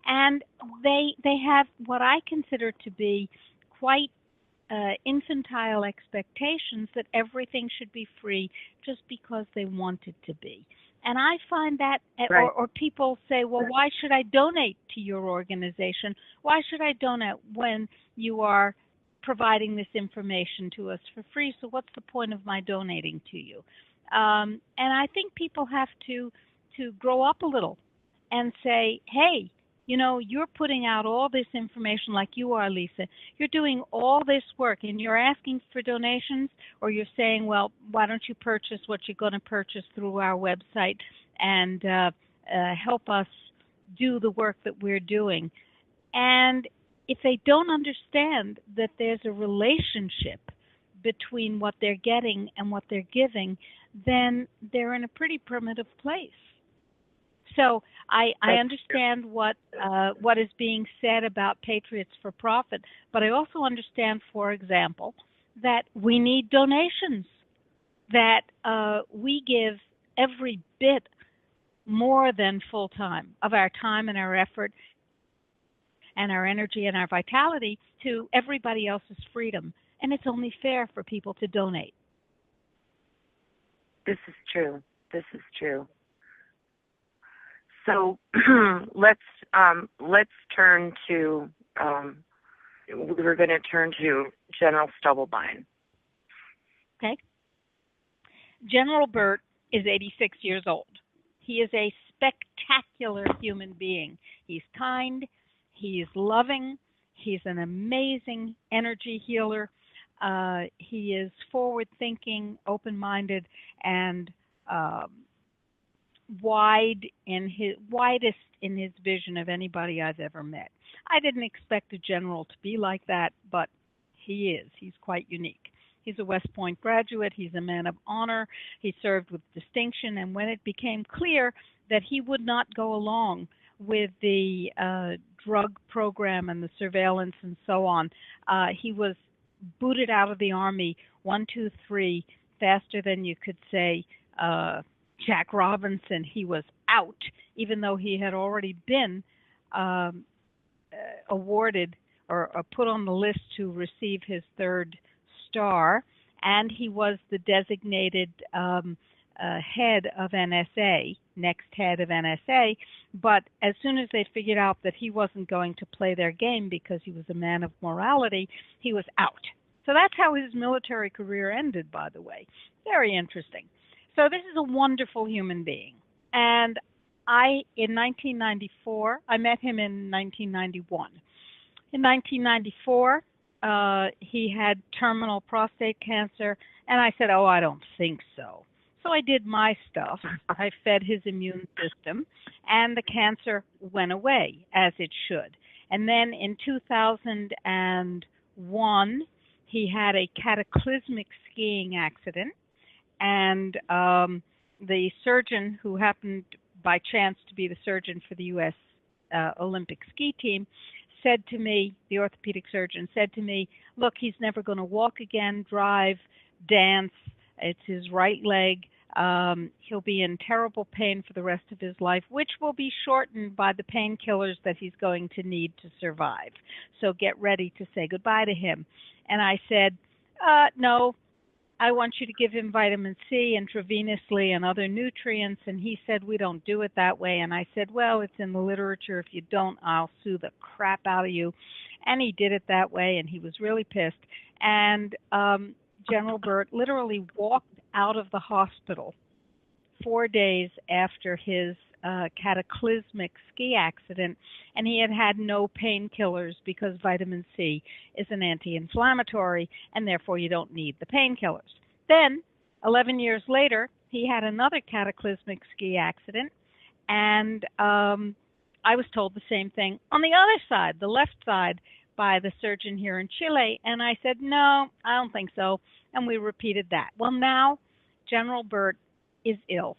And they have what I consider to be quite infantile expectations that everything should be free just because they want it to be. And I find that, right. or people say, well, why should I donate to your organization? Why should I donate when you are providing this information to us for free? So what's the point of my donating to you? And I think people have to grow up a little and say, hey, you're putting out all this information like you are, Lisa. You're doing all this work and you're asking for donations, or you're saying, well, why don't you purchase what you're going to purchase through our website and help us do the work that we're doing. And if they don't understand that there's a relationship between what they're getting and what they're giving, then they're in a pretty primitive place. So I understand what is being said about Patriots for Profit, but I also understand, for example, that we need donations, that we give every bit more than full-time, of our time and our effort and our energy and our vitality to everybody else's freedom. And it's only fair for people to donate. This is true. This is true. So let's turn to we're going to turn to General Stubblebine. Okay. General Burt is 86 years old. He is a spectacular human being. He's kind. He's loving. He's an amazing energy healer. He is forward-thinking, open-minded, and widest in his vision of anybody I've ever met. I didn't expect a general to be like that, but he is. He's quite unique. He's a West Point graduate. He's a man of honor. He served with distinction. And when it became clear that he would not go along with the drug program and the surveillance and so on, he was booted out of the Army 1, 2, 3, faster than you could say Jack Robinson. He was out, even though he had already been awarded or put on the list to receive his 3rd star, and he was the designated head of NSA, next head of NSA. But as soon as they figured out that he wasn't going to play their game because he was a man of morality, he was out. So that's how his military career ended, by the way. Very interesting. So this is a wonderful human being. And in 1994, I met him in 1991. In 1994, he had terminal prostate cancer, and I said, oh, I don't think so. So I did my stuff. I fed his immune system, and the cancer went away, as it should. And then in 2001, he had a cataclysmic skiing accident, and the surgeon, who happened by chance to be the surgeon for the U.S. Olympic ski team, said to me, the orthopedic surgeon said to me, look, he's never going to walk again, drive, dance. It's his right leg. He'll be in terrible pain for the rest of his life, which will be shortened by the painkillers that he's going to need to survive. So get ready to say goodbye to him. And I said, no, I want you to give him vitamin C intravenously and other nutrients. And he said, we don't do it that way. And I said, well, it's in the literature. If you don't, I'll sue the crap out of you. And he did it that way, and he was really pissed. And General Burt literally walked out of the hospital 4 days after his cataclysmic ski accident, and he had had no painkillers because vitamin C is an anti-inflammatory, and therefore you don't need the painkillers. Then, 11 years later, he had another cataclysmic ski accident, and I was told the same thing on the other side, the left side, by the surgeon here in Chile, and I said, no, I don't think so, and we repeated that. Well, now General Burt is ill.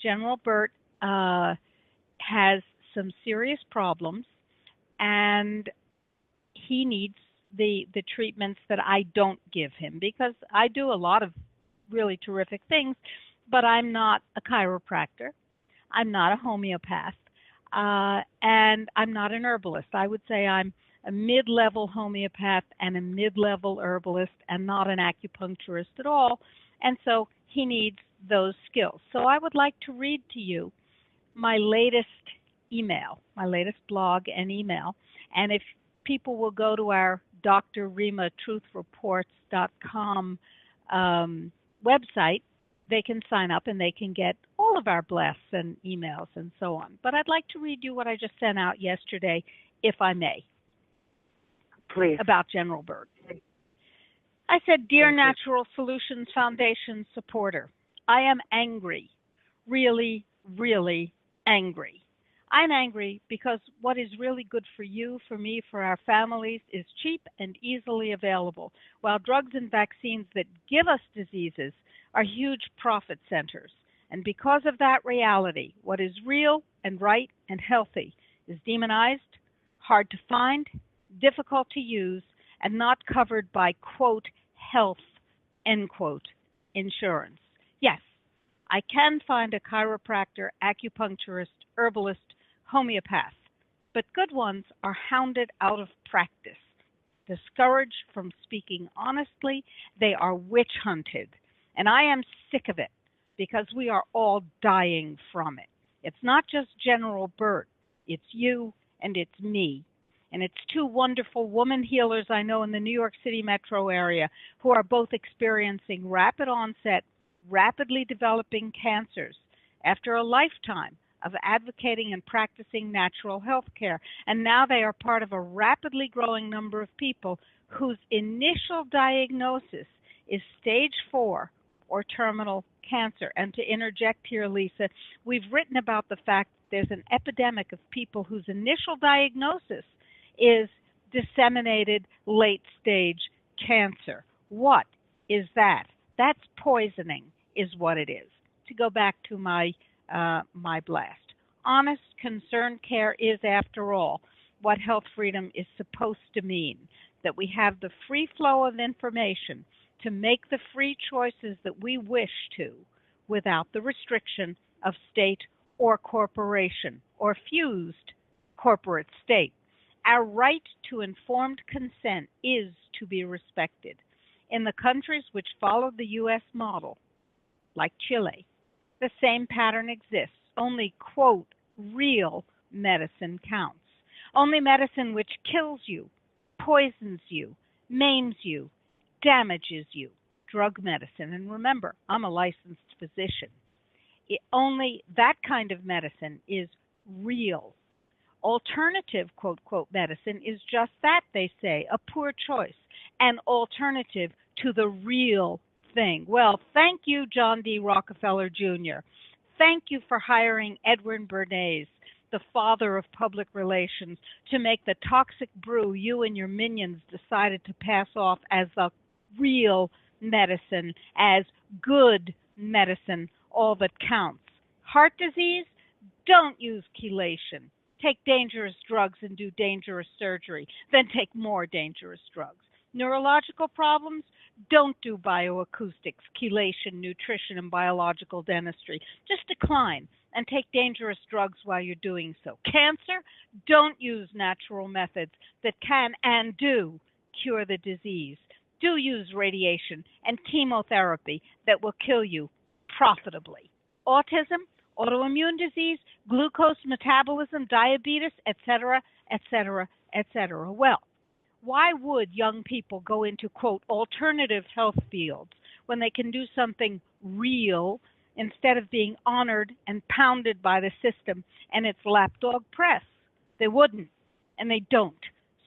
General Burt has some serious problems, and he needs the treatments that I don't give him, because I do a lot of really terrific things, but I'm not a chiropractor. I'm not a homeopath, and I'm not an herbalist. I would say I'm a mid-level homeopath and a mid-level herbalist and not an acupuncturist at all. And so he needs those skills. So I would like to read to you my latest email, my latest blog and email. And if people will go to our Dr. Rima truthreports.com website, they can sign up and they can get all of our blasts and emails and so on. But I'd like to read you what I just sent out yesterday, if I may. Please. About General Burt. I said, Dear Natural Solutions Foundation supporter, I am angry, really, really angry. I'm angry because what is really good for you, for me, for our families is cheap and easily available, while drugs and vaccines that give us diseases are huge profit centers. And because of that reality, what is real and right and healthy is demonized, hard to find, difficult to use, and not covered by, quote, health, end quote, insurance. Yes, I can find a chiropractor, acupuncturist, herbalist, homeopath, but good ones are hounded out of practice. Discouraged from speaking honestly, they are witch hunted. And I am sick of it because we are all dying from it. It's not just General Burt, it's you and it's me. And it's two wonderful woman healers I know in the New York City metro area who are both experiencing rapid onset, rapidly developing cancers after a lifetime of advocating and practicing natural health care. And now they are part of a rapidly growing number of people whose initial diagnosis is stage 4 or terminal cancer. And to interject here, Lisa, we've written about the fact that there's an epidemic of people whose initial diagnosis is disseminated late stage cancer. What is that? That's poisoning, is what it is. To go back to my blast. Honest, concerned care is, after all, what health freedom is supposed to mean, that we have the free flow of information to make the free choices that we wish to without the restriction of state or corporation or fused corporate state. Our right to informed consent is to be respected. In the countries which follow the U.S. model, like Chile, the same pattern exists, only, quote, real medicine counts. Only medicine which kills you, poisons you, maims you, damages you, drug medicine. And remember, I'm a licensed physician. Only that kind of medicine is real. Alternative, quote, quote, medicine is just that, they say, a poor choice, an alternative to the real thing. Well, thank you, John D. Rockefeller Jr. Thank you for hiring Edwin Bernays, the father of public relations, to make the toxic brew you and your minions decided to pass off as the real medicine, as good medicine, all that counts. Heart disease? Don't use chelation. Take dangerous drugs and do dangerous surgery, then take more dangerous drugs. Neurological problems? Don't do bioacoustics, chelation, nutrition, and biological dentistry. Just decline and take dangerous drugs while you're doing so. Cancer? Don't use natural methods that can and do cure the disease. Do use radiation and chemotherapy that will kill you profitably. Autism? Autoimmune disease, glucose metabolism, diabetes, etc., etc., etc. Well, why would young people go into, quote, alternative health fields when they can do something real instead of being honored and pounded by the system and its lapdog press? They wouldn't, and they don't.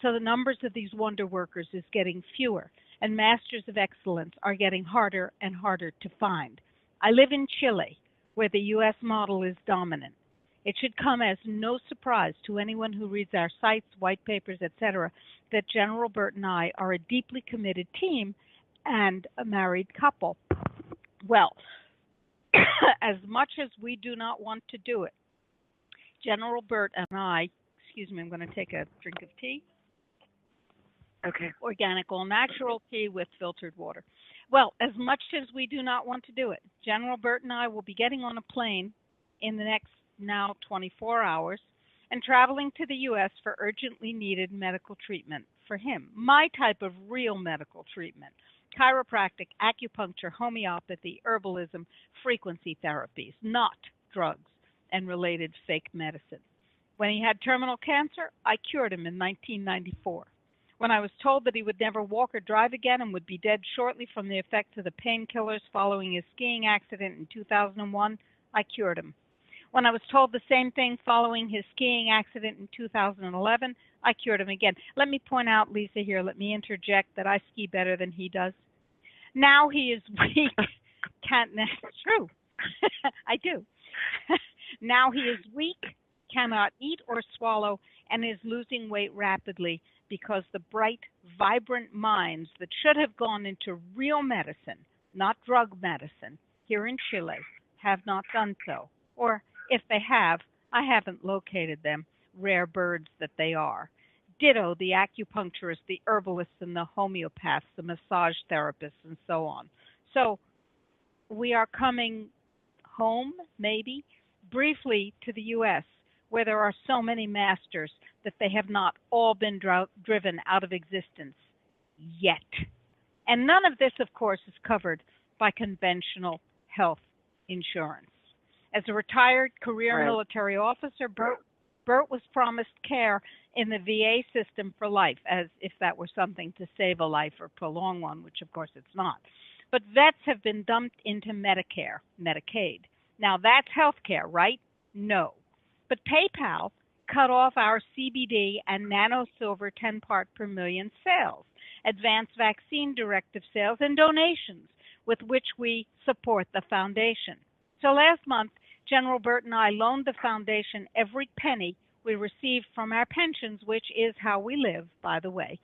So the numbers of these wonder workers is getting fewer, and masters of excellence are getting harder and harder to find. I live in Chile, where the U.S. model is dominant. It should come as no surprise to anyone who reads our sites, white papers, etc., that General Burt and I are a deeply committed team and a married couple. Well, as much as we do not want to do it, General Burt and I, excuse me, I'm going to take a drink of tea. Okay. Organic, all natural tea with filtered water. Well, as much as we do not want to do it, General Burt and I will be getting on a plane in the next now 24 hours and traveling to the U.S. for urgently needed medical treatment for him. My type of real medical treatment: chiropractic, acupuncture, homeopathy, herbalism, frequency therapies, not drugs and related fake medicine. When he had terminal cancer, I cured him in 1994. When I was told that he would never walk or drive again and would be dead shortly from the effects of the painkillers following his skiing accident in 2001, I cured him. When I was told the same thing following his skiing accident in 2011, I cured him again. Let me point out, Lisa, here, let me interject that I ski better than he does. Now he is weak. It's true. I do. Now he is weak, cannot eat or swallow, and is losing weight rapidly, because the bright, vibrant minds that should have gone into real medicine, not drug medicine, here in Chile, have not done so. Or if they have, I haven't located them, rare birds that they are. Ditto the acupuncturists, the herbalists, and the homeopaths, the massage therapists, and so on. So we are coming home, maybe, briefly to the U.S., where there are so many masters that they have not all been driven out of existence yet. And none of this, of course, is covered by conventional health insurance. As a retired career military officer, Bert was promised care in the VA system for life, as if that were something to save a life or prolong one, which of course it's not. But vets have been dumped into Medicare, Medicaid. Now that's health care, right? No. But PayPal cut off our CBD and nano silver 10 part per million sales, advanced vaccine directive sales, and donations with which we support the foundation. So last month, General Bert and I loaned the foundation every penny we received from our pensions, which is how we live, by the way.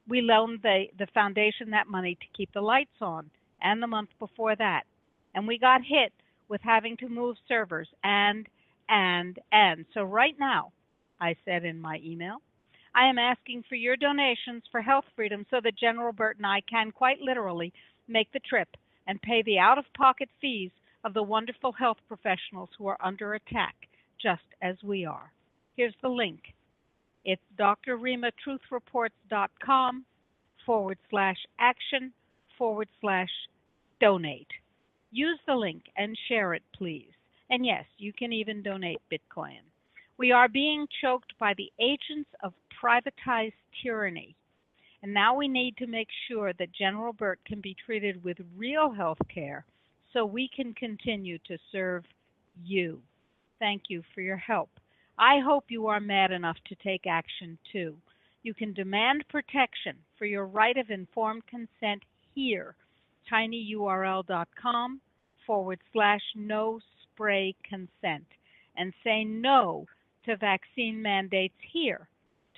We loaned the foundation that money to keep the lights on, and the month before that. And we got hit with having to move servers and. So right now, I said in my email, I am asking for your donations for health freedom so that General Bert and I can quite literally make the trip and pay the out-of-pocket fees of the wonderful health professionals who are under attack, just as we are. Here's the link. It's drrimatruthreports.com/action/donate. Use the link and share it, please. And yes, you can even donate Bitcoin. We are being choked by the agents of privatized tyranny. And now we need to make sure that General Bert can be treated with real health care so we can continue to serve you. Thank you for your help. I hope you are mad enough to take action too. You can demand protection for your right of informed consent here, tinyurl.com/no spray consent, and say no to vaccine mandates here,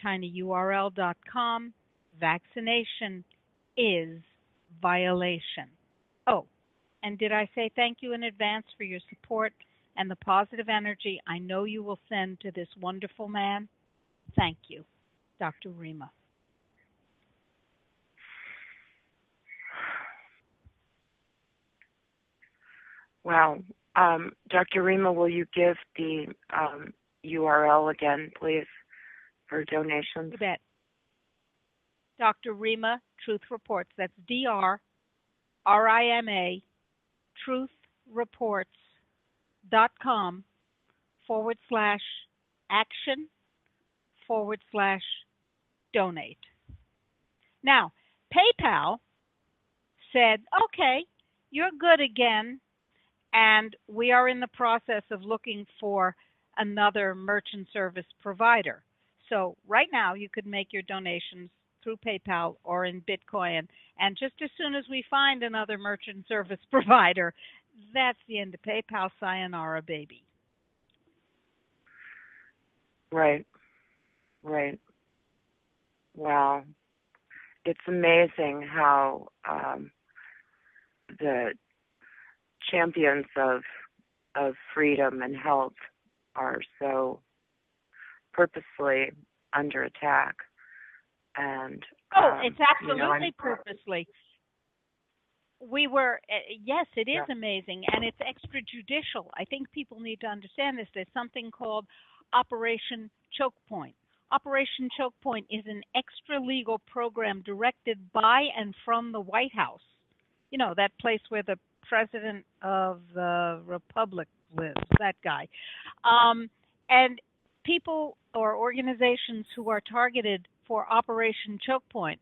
tinyurl.com. Vaccination is violation. Oh, and did I say thank you in advance for your support and the positive energy I know you will send to this wonderful man? Thank you, Dr. Rima. Wow. Dr. Rima, will you give the URL again, please, for donations? You bet. Dr. Rima Truth Reports. That's DRRIMA truthreports.com/action/donate. Now, PayPal said, okay, you're good again, and we are in the process of looking for another merchant service provider. So right now, you could make your donations through PayPal or in Bitcoin. And just as soon as we find another merchant service provider, that's the end of PayPal. Sayonara, baby. Right. Wow. It's amazing how the champions of freedom and health are so purposely under attack. And it's absolutely purposely. We were, yes, it is amazing, and it's extrajudicial. I think people need to understand this. There's something called Operation Choke Point. Operation Choke Point is an extra-legal program directed by and from the White House. You know, that place where the president of the republic lives, that guy. And people or organizations who are targeted for Operation Choke Point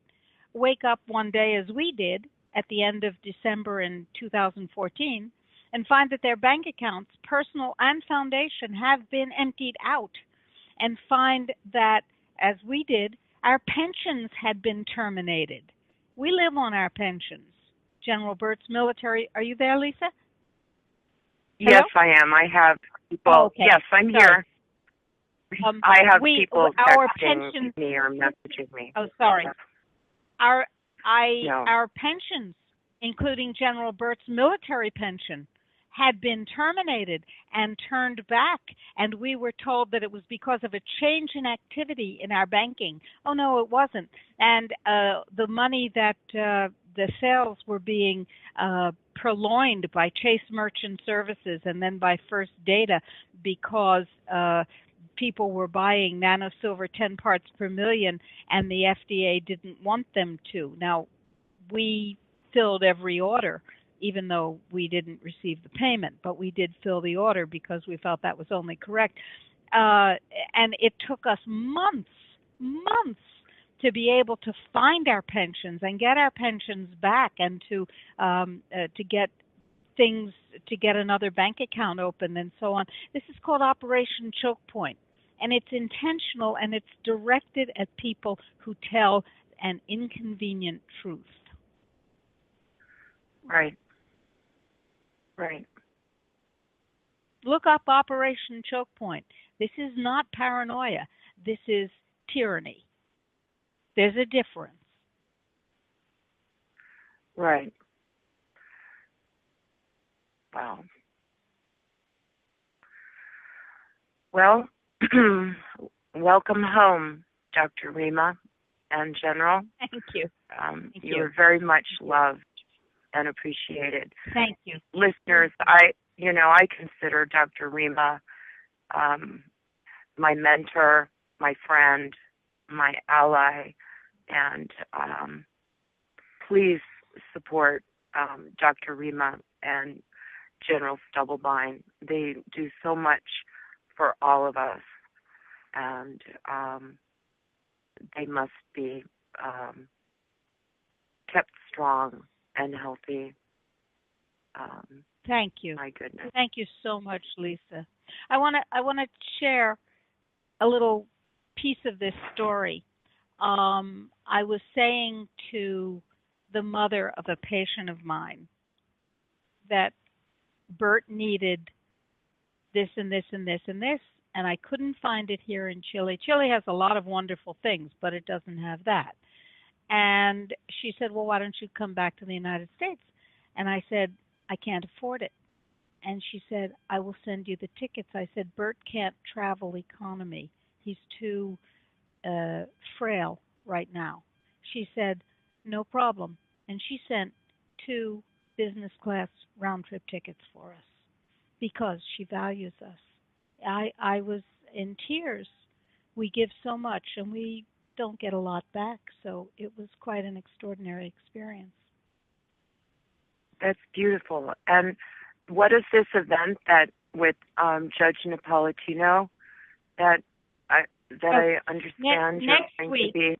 wake up one day, as we did at the end of December in 2014, and find that their bank accounts, personal and foundation, have been emptied out, and find that, as we did, our pensions had been terminated. We live on our pensions. General Bert's military. Are you there, Lisa? Hello? Yes, I am. I have people. Oh, okay. Yes, I'm here. I have people texting me or messaging me. Oh, sorry. Our pensions, including General Bert's military pension, had been terminated and turned back, and we were told that it was because of a change in activity in our banking. Oh, no, it wasn't. And the money that the sales were being purloined by Chase Merchant Services and then by First Data because people were buying nano silver 10 parts per million and the FDA didn't want them to. Now, we filled every order, even though we didn't receive the payment, but we did fill the order because we felt that was only correct. And it took us months to be able to find our pensions and get our pensions back and to get things, to get another bank account open and so on. This is called Operation Choke Point, and it's intentional and it's directed at people who tell an inconvenient truth. Right. Look up Operation Choke Point. This is not paranoia. This is tyranny. There's a difference. Right. Wow. Well, welcome home, Dr. Rima and General. Thank you. You are very much loved and appreciated. Thank you. Listeners, I consider Dr. Rima my mentor, my friend, my ally, and please support Dr. Rima and General Stubblebine. They do so much for all of us, and they must be kept strong and healthy. Thank you. My goodness. Thank you so much, Lisa. I want to share a little piece of this story. I was saying to the mother of a patient of mine that Bert needed this and this and this and this, and I couldn't find it here in Chile. Chile has a lot of wonderful things, but it doesn't have that. And she said, well, why don't you come back to the United States? And I said, I can't afford it. And she said, I will send you the tickets. I said, Bert can't travel economy. He's too frail right now. She said, no problem. And she sent 2 business class round trip tickets for us because she values us. I was in tears. We give so much and we don't get a lot back. So it was quite an extraordinary experience. That's beautiful. And what is this event that with Judge Napolitano that I understand you're going to be?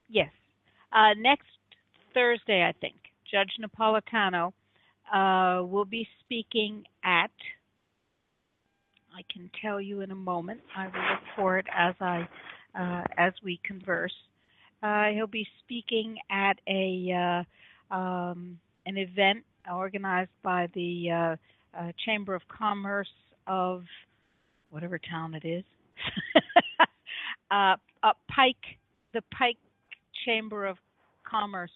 Yes. Next Thursday, I think, Judge Napolitano will be speaking at, I can tell you in a moment, I will look for it as we converse. He'll be speaking at an event organized by the Chamber of Commerce of whatever town it is, the Pike Chamber of Commerce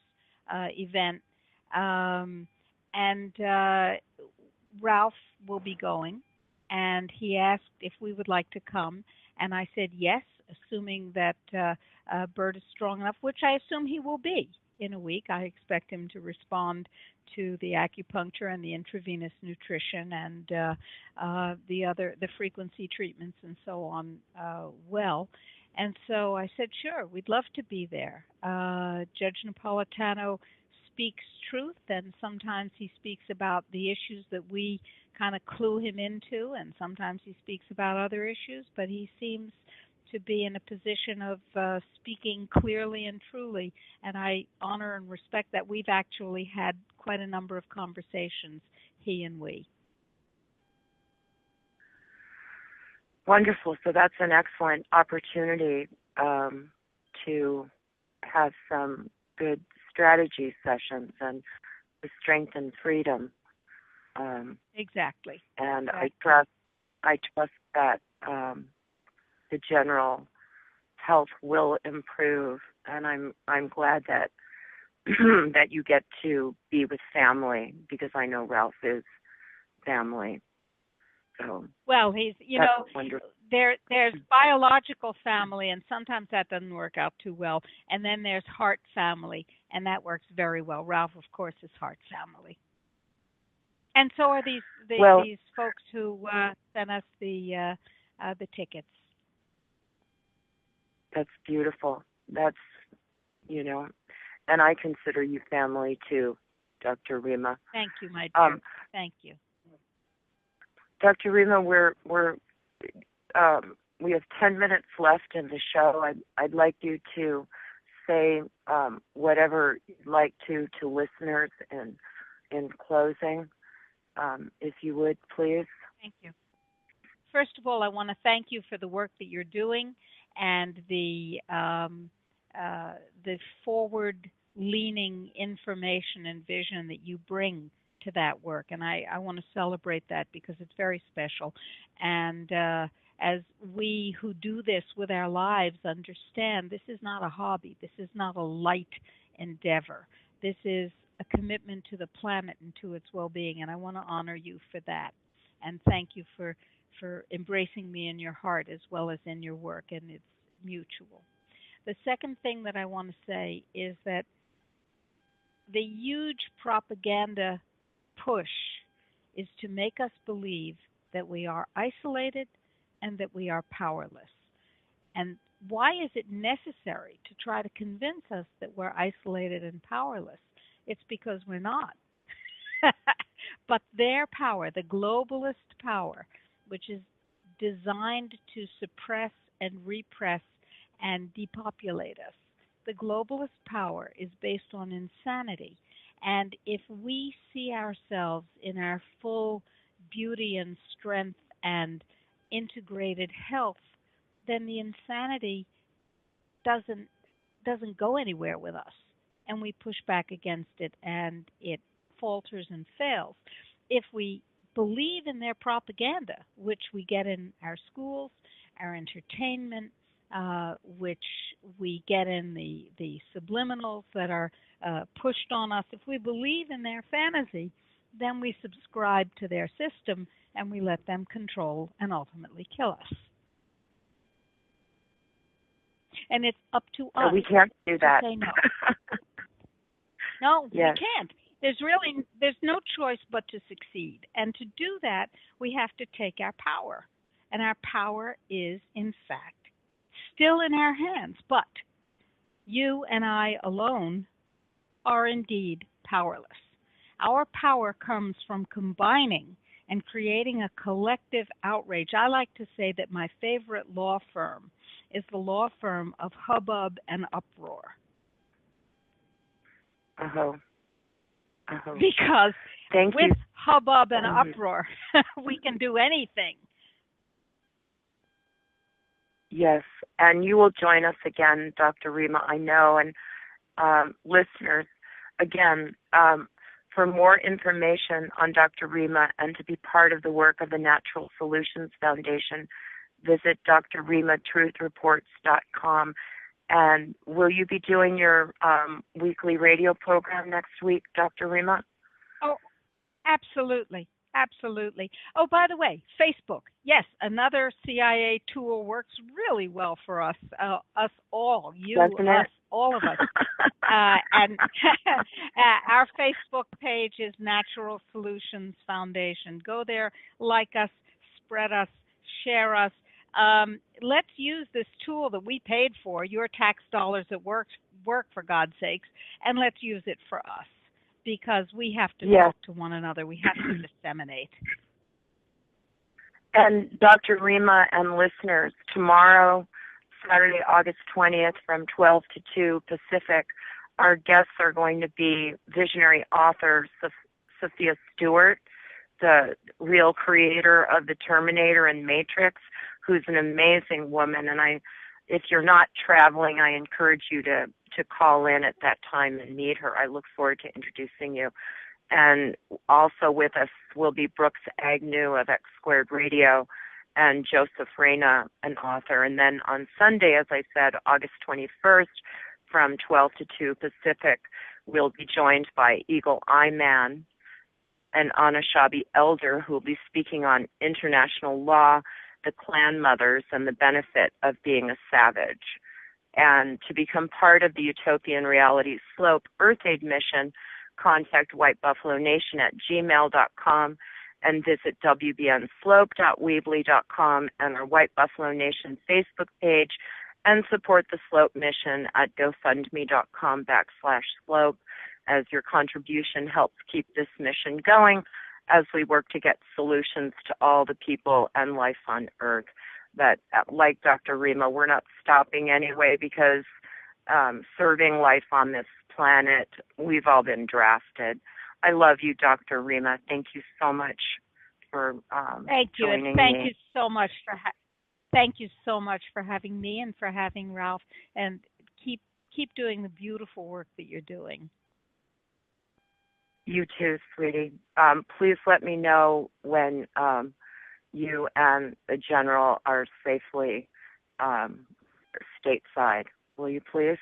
event, and Ralph will be going, and he asked if we would like to come, and I said yes, assuming that Bert is strong enough, which I assume he will be. In a week, I expect him to respond to the acupuncture and the intravenous nutrition and the frequency treatments and so on well. And so I said, sure, we'd love to be there. Judge Napolitano speaks truth, and sometimes he speaks about the issues that we kind of clue him into, and sometimes he speaks about other issues, but he seems to be in a position of speaking clearly and truly, and I honor and respect that. We've actually had quite a number of conversations, he and we. Wonderful. So that's an excellent opportunity to have some good strategy sessions and the strength and freedom. Exactly. And exactly. I trust that the general health will improve, and I'm glad that that you get to be with family, because I know Ralph is family. So well, he's wonderful. There's biological family, and sometimes that doesn't work out too well. And then there's heart family, and that works very well. Ralph, of course, is heart family. And so are these folks who sent us the tickets. That's beautiful. That's, and I consider you family too, Dr. Rima. Thank you, my dear. Thank you. Dr. Rima, we have 10 minutes left in the show. I'd like you to say whatever you'd like to listeners in closing, if you would, please. Thank you. First of all, I want to thank you for the work that you're doing and the forward-leaning information and vision that you bring to that work. And I want to celebrate that because it's very special. And as we who do this with our lives understand, this is not a hobby. This is not a light endeavor. This is a commitment to the planet and to its well-being. And I want to honor you for that. And thank you for embracing me in your heart as well as in your work, and it's mutual. The second thing that I want to say is that the huge propaganda push is to make us believe that we are isolated and that we are powerless. And why is it necessary to try to convince us that we're isolated and powerless? It's because we're not. But their power, the globalist power, which is designed to suppress and repress and depopulate us, the globalist power is based on insanity. And if we see ourselves in our full beauty and strength and integrated health, then the insanity doesn't go anywhere with us, and we push back against it, and it falters and fails. If we believe in their propaganda, which we get in our schools, our entertainment, which we get in the subliminals that are pushed on us, if we believe in their fantasy, then we subscribe to their system and we let them control and ultimately kill us. And it's up to us. We can't do that. To say no. No, yes. We can't. There's no choice but to succeed. And to do that, we have to take our power. And our power is, in fact, still in our hands. But you and I alone are indeed powerless. Our power comes from combining and creating a collective outrage. I like to say that my favorite law firm is the law firm of hubbub and uproar. Because with hubbub and uproar, we can do anything. Yes, and you will join us again, Dr. Rima, I know, and listeners, again, for more information on Dr. Rima and to be part of the work of the Natural Solutions Foundation, visit drrimatruthreports.com. And will you be doing your weekly radio program next week, Dr. Rima? Oh, absolutely. Absolutely. Oh, by the way, Facebook. Yes, another CIA tool works really well for us, us all, you, Doesn't us, it? all of us. And our Facebook page is Natural Solutions Foundation. Go there, like us, spread us, share us. Let's use this tool that we paid for, your tax dollars at work for God's sakes, and let's use it for us, because we have to talk to one another. We have to disseminate. And Dr. Rima and listeners, tomorrow, Saturday, August 20th, from 12 to 2 Pacific, our guests are going to be visionary author Sophia Stewart, the real creator of the Terminator and Matrix, who's an amazing woman. And if you're not traveling, I encourage you to call in at that time and meet her. I look forward to introducing you. And also with us will be Brooks Agnew of X Squared Radio and Joseph Reyna, an author. And then on Sunday, as I said, August 21st, from 12 to 2 Pacific, we'll be joined by Eagle Eye Man, an Anishinaabe elder who will be speaking on international law the clan mothers and the benefit of being a savage. And to become part of the Utopian Reality Slope Earth Aid mission, contact whitebuffalonation@gmail.com and visit wbnslope.weebly.com and our White Buffalo Nation Facebook page, and support the Slope mission at gofundme.com/slope, as your contribution helps keep this mission going as we work to get solutions to all the people and life on Earth. But like Dr. Rima, we're not stopping anyway, because serving life on this planet, we've all been drafted. I love you, Dr. Rima. Thank you so much for thank you, joining and thank me. you so much for thank you so much for having me and for having Ralph, and keep doing the beautiful work that you're doing. You too, sweetie. Please let me know when you and the general are safely stateside. Will you please?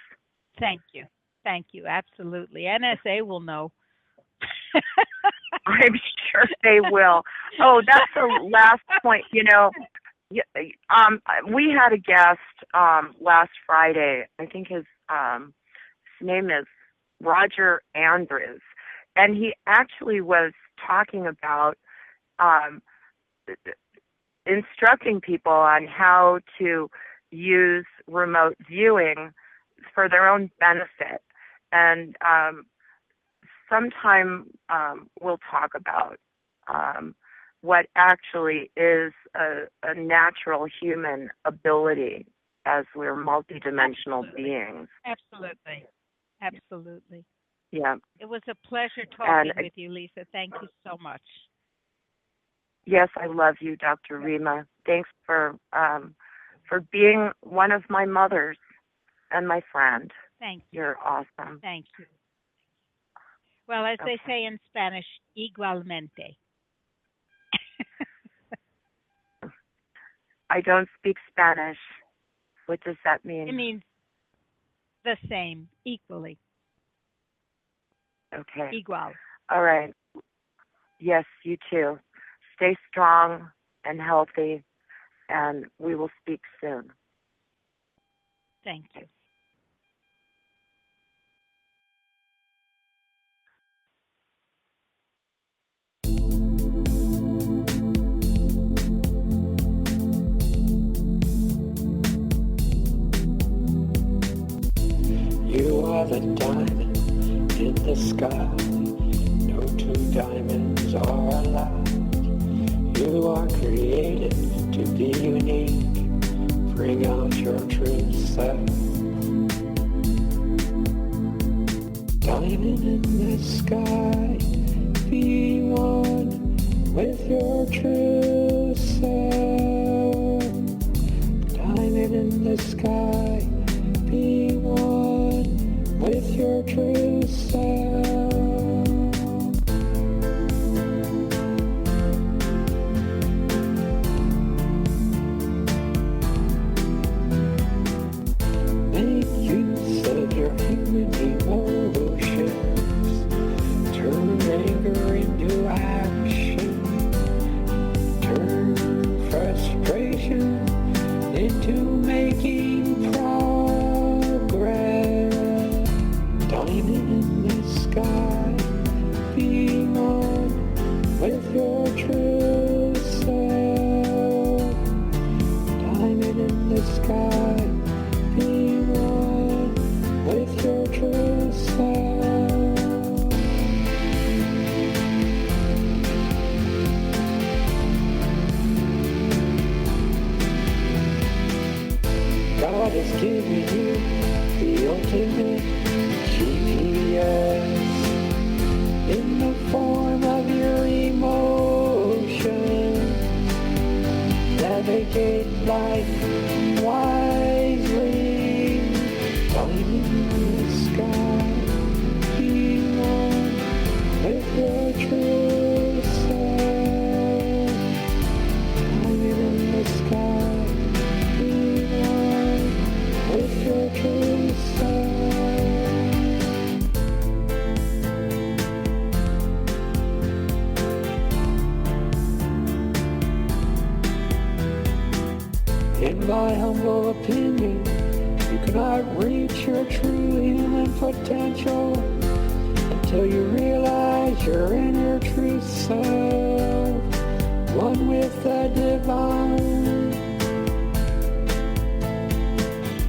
Thank you. Thank you. Absolutely. NSA will know. I'm sure they will. Oh, that's the last point. You know, we had a guest last Friday. I think his name is Roger Andrews, and he actually was talking about instructing people on how to use remote viewing for their own benefit. And sometime we'll talk about what actually is a natural human ability, as we're multidimensional beings. Absolutely. Absolutely. Yeah. It was a pleasure talking with you, Lisa. Thank you so much. Yes, I love you, Dr. Rima. Thanks for being one of my mothers and my friend. Thank you. You're awesome. Thank you. Well, as they say in Spanish, igualmente. I don't speak Spanish. What does that mean? It means the same, equally. Okay. Igual. All right. Yes, you too. Stay strong and healthy, and we will speak soon. Thank you. You are the diamond in the sky. No two diamonds are alike. You are created to be unique. Bring out your true self. Diamond in the sky. Be one with your true self. Diamond in the sky. Be one with your true self. Make use of your human emotions. Turn anger into action. Turn frustration into making progress. Diamond in the sky. Be one with your true self. Diamond in the sky. Be one with your true self. God has given you the ultimate GPS in the form of your emotions. Navigate life wisely. Diamond in the sky. Be one with your true self. Diamond in the sky. Be one with your true self. reach your true human potential until you realize your inner true self, one with the divine.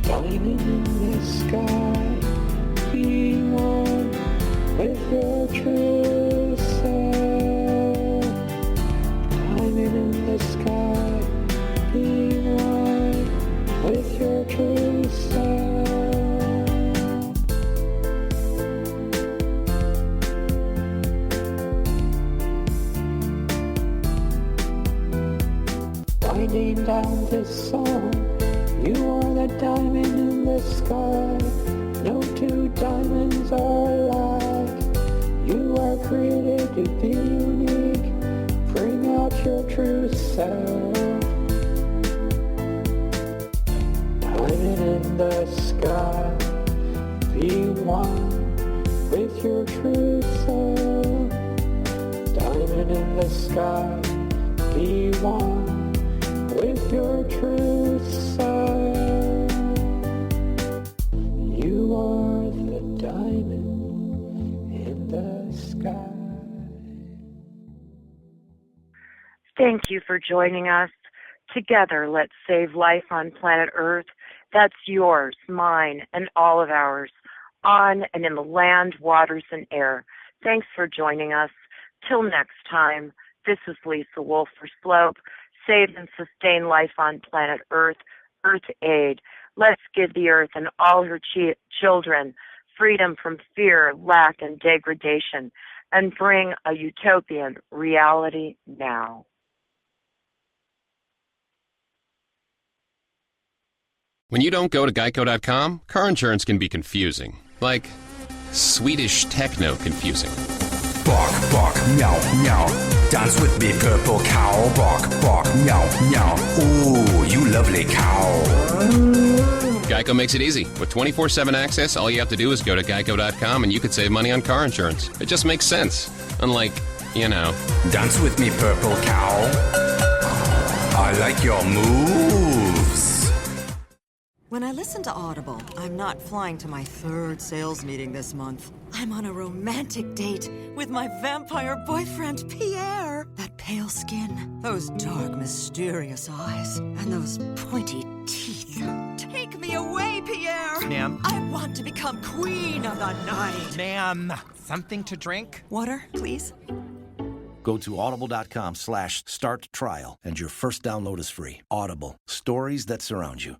Diamond in the sky, be one with your true self. Diamond in the sky, be one with your true self. Winding down this song, you are the diamond in the sky. No two diamonds are alike. You are created to be unique. Bring out your true self. Diamond in the sky, be one with your true self. Diamond in the sky, be one with your true self. You are the diamond in the sky. Thank you for joining us. Together, let's save life on planet Earth. That's yours, mine, and all of ours, on and in the land, waters, and air. Thanks for joining us. Till next time, this is Lisa Wolf for Slope. Save and sustain life on planet Earth, Earth Aid. Let's give the Earth and all her children freedom from fear, lack, and degradation, and bring a utopian reality now. When you don't go to Geico.com, car insurance can be confusing. Like Swedish techno confusing. Bark, bark, meow, meow. Dance with me, purple cow. Bark, bark, meow, meow. Ooh, you lovely cow. Geico makes it easy. With 24/7 access, all you have to do is go to Geico.com and you could save money on car insurance. It just makes sense. Unlike, Dance with me, purple cow. I like your moves. When I listen to Audible, I'm not flying to my 3rd sales meeting this month. I'm on a romantic date with my vampire boyfriend, Pierre. That pale skin, those dark, mysterious eyes, and those pointy teeth. Take me away, Pierre! Ma'am? I want to become queen of the night. Ma'am, something to drink? Water, please. Go to audible.com/start trial and your first download is free. Audible, stories that surround you.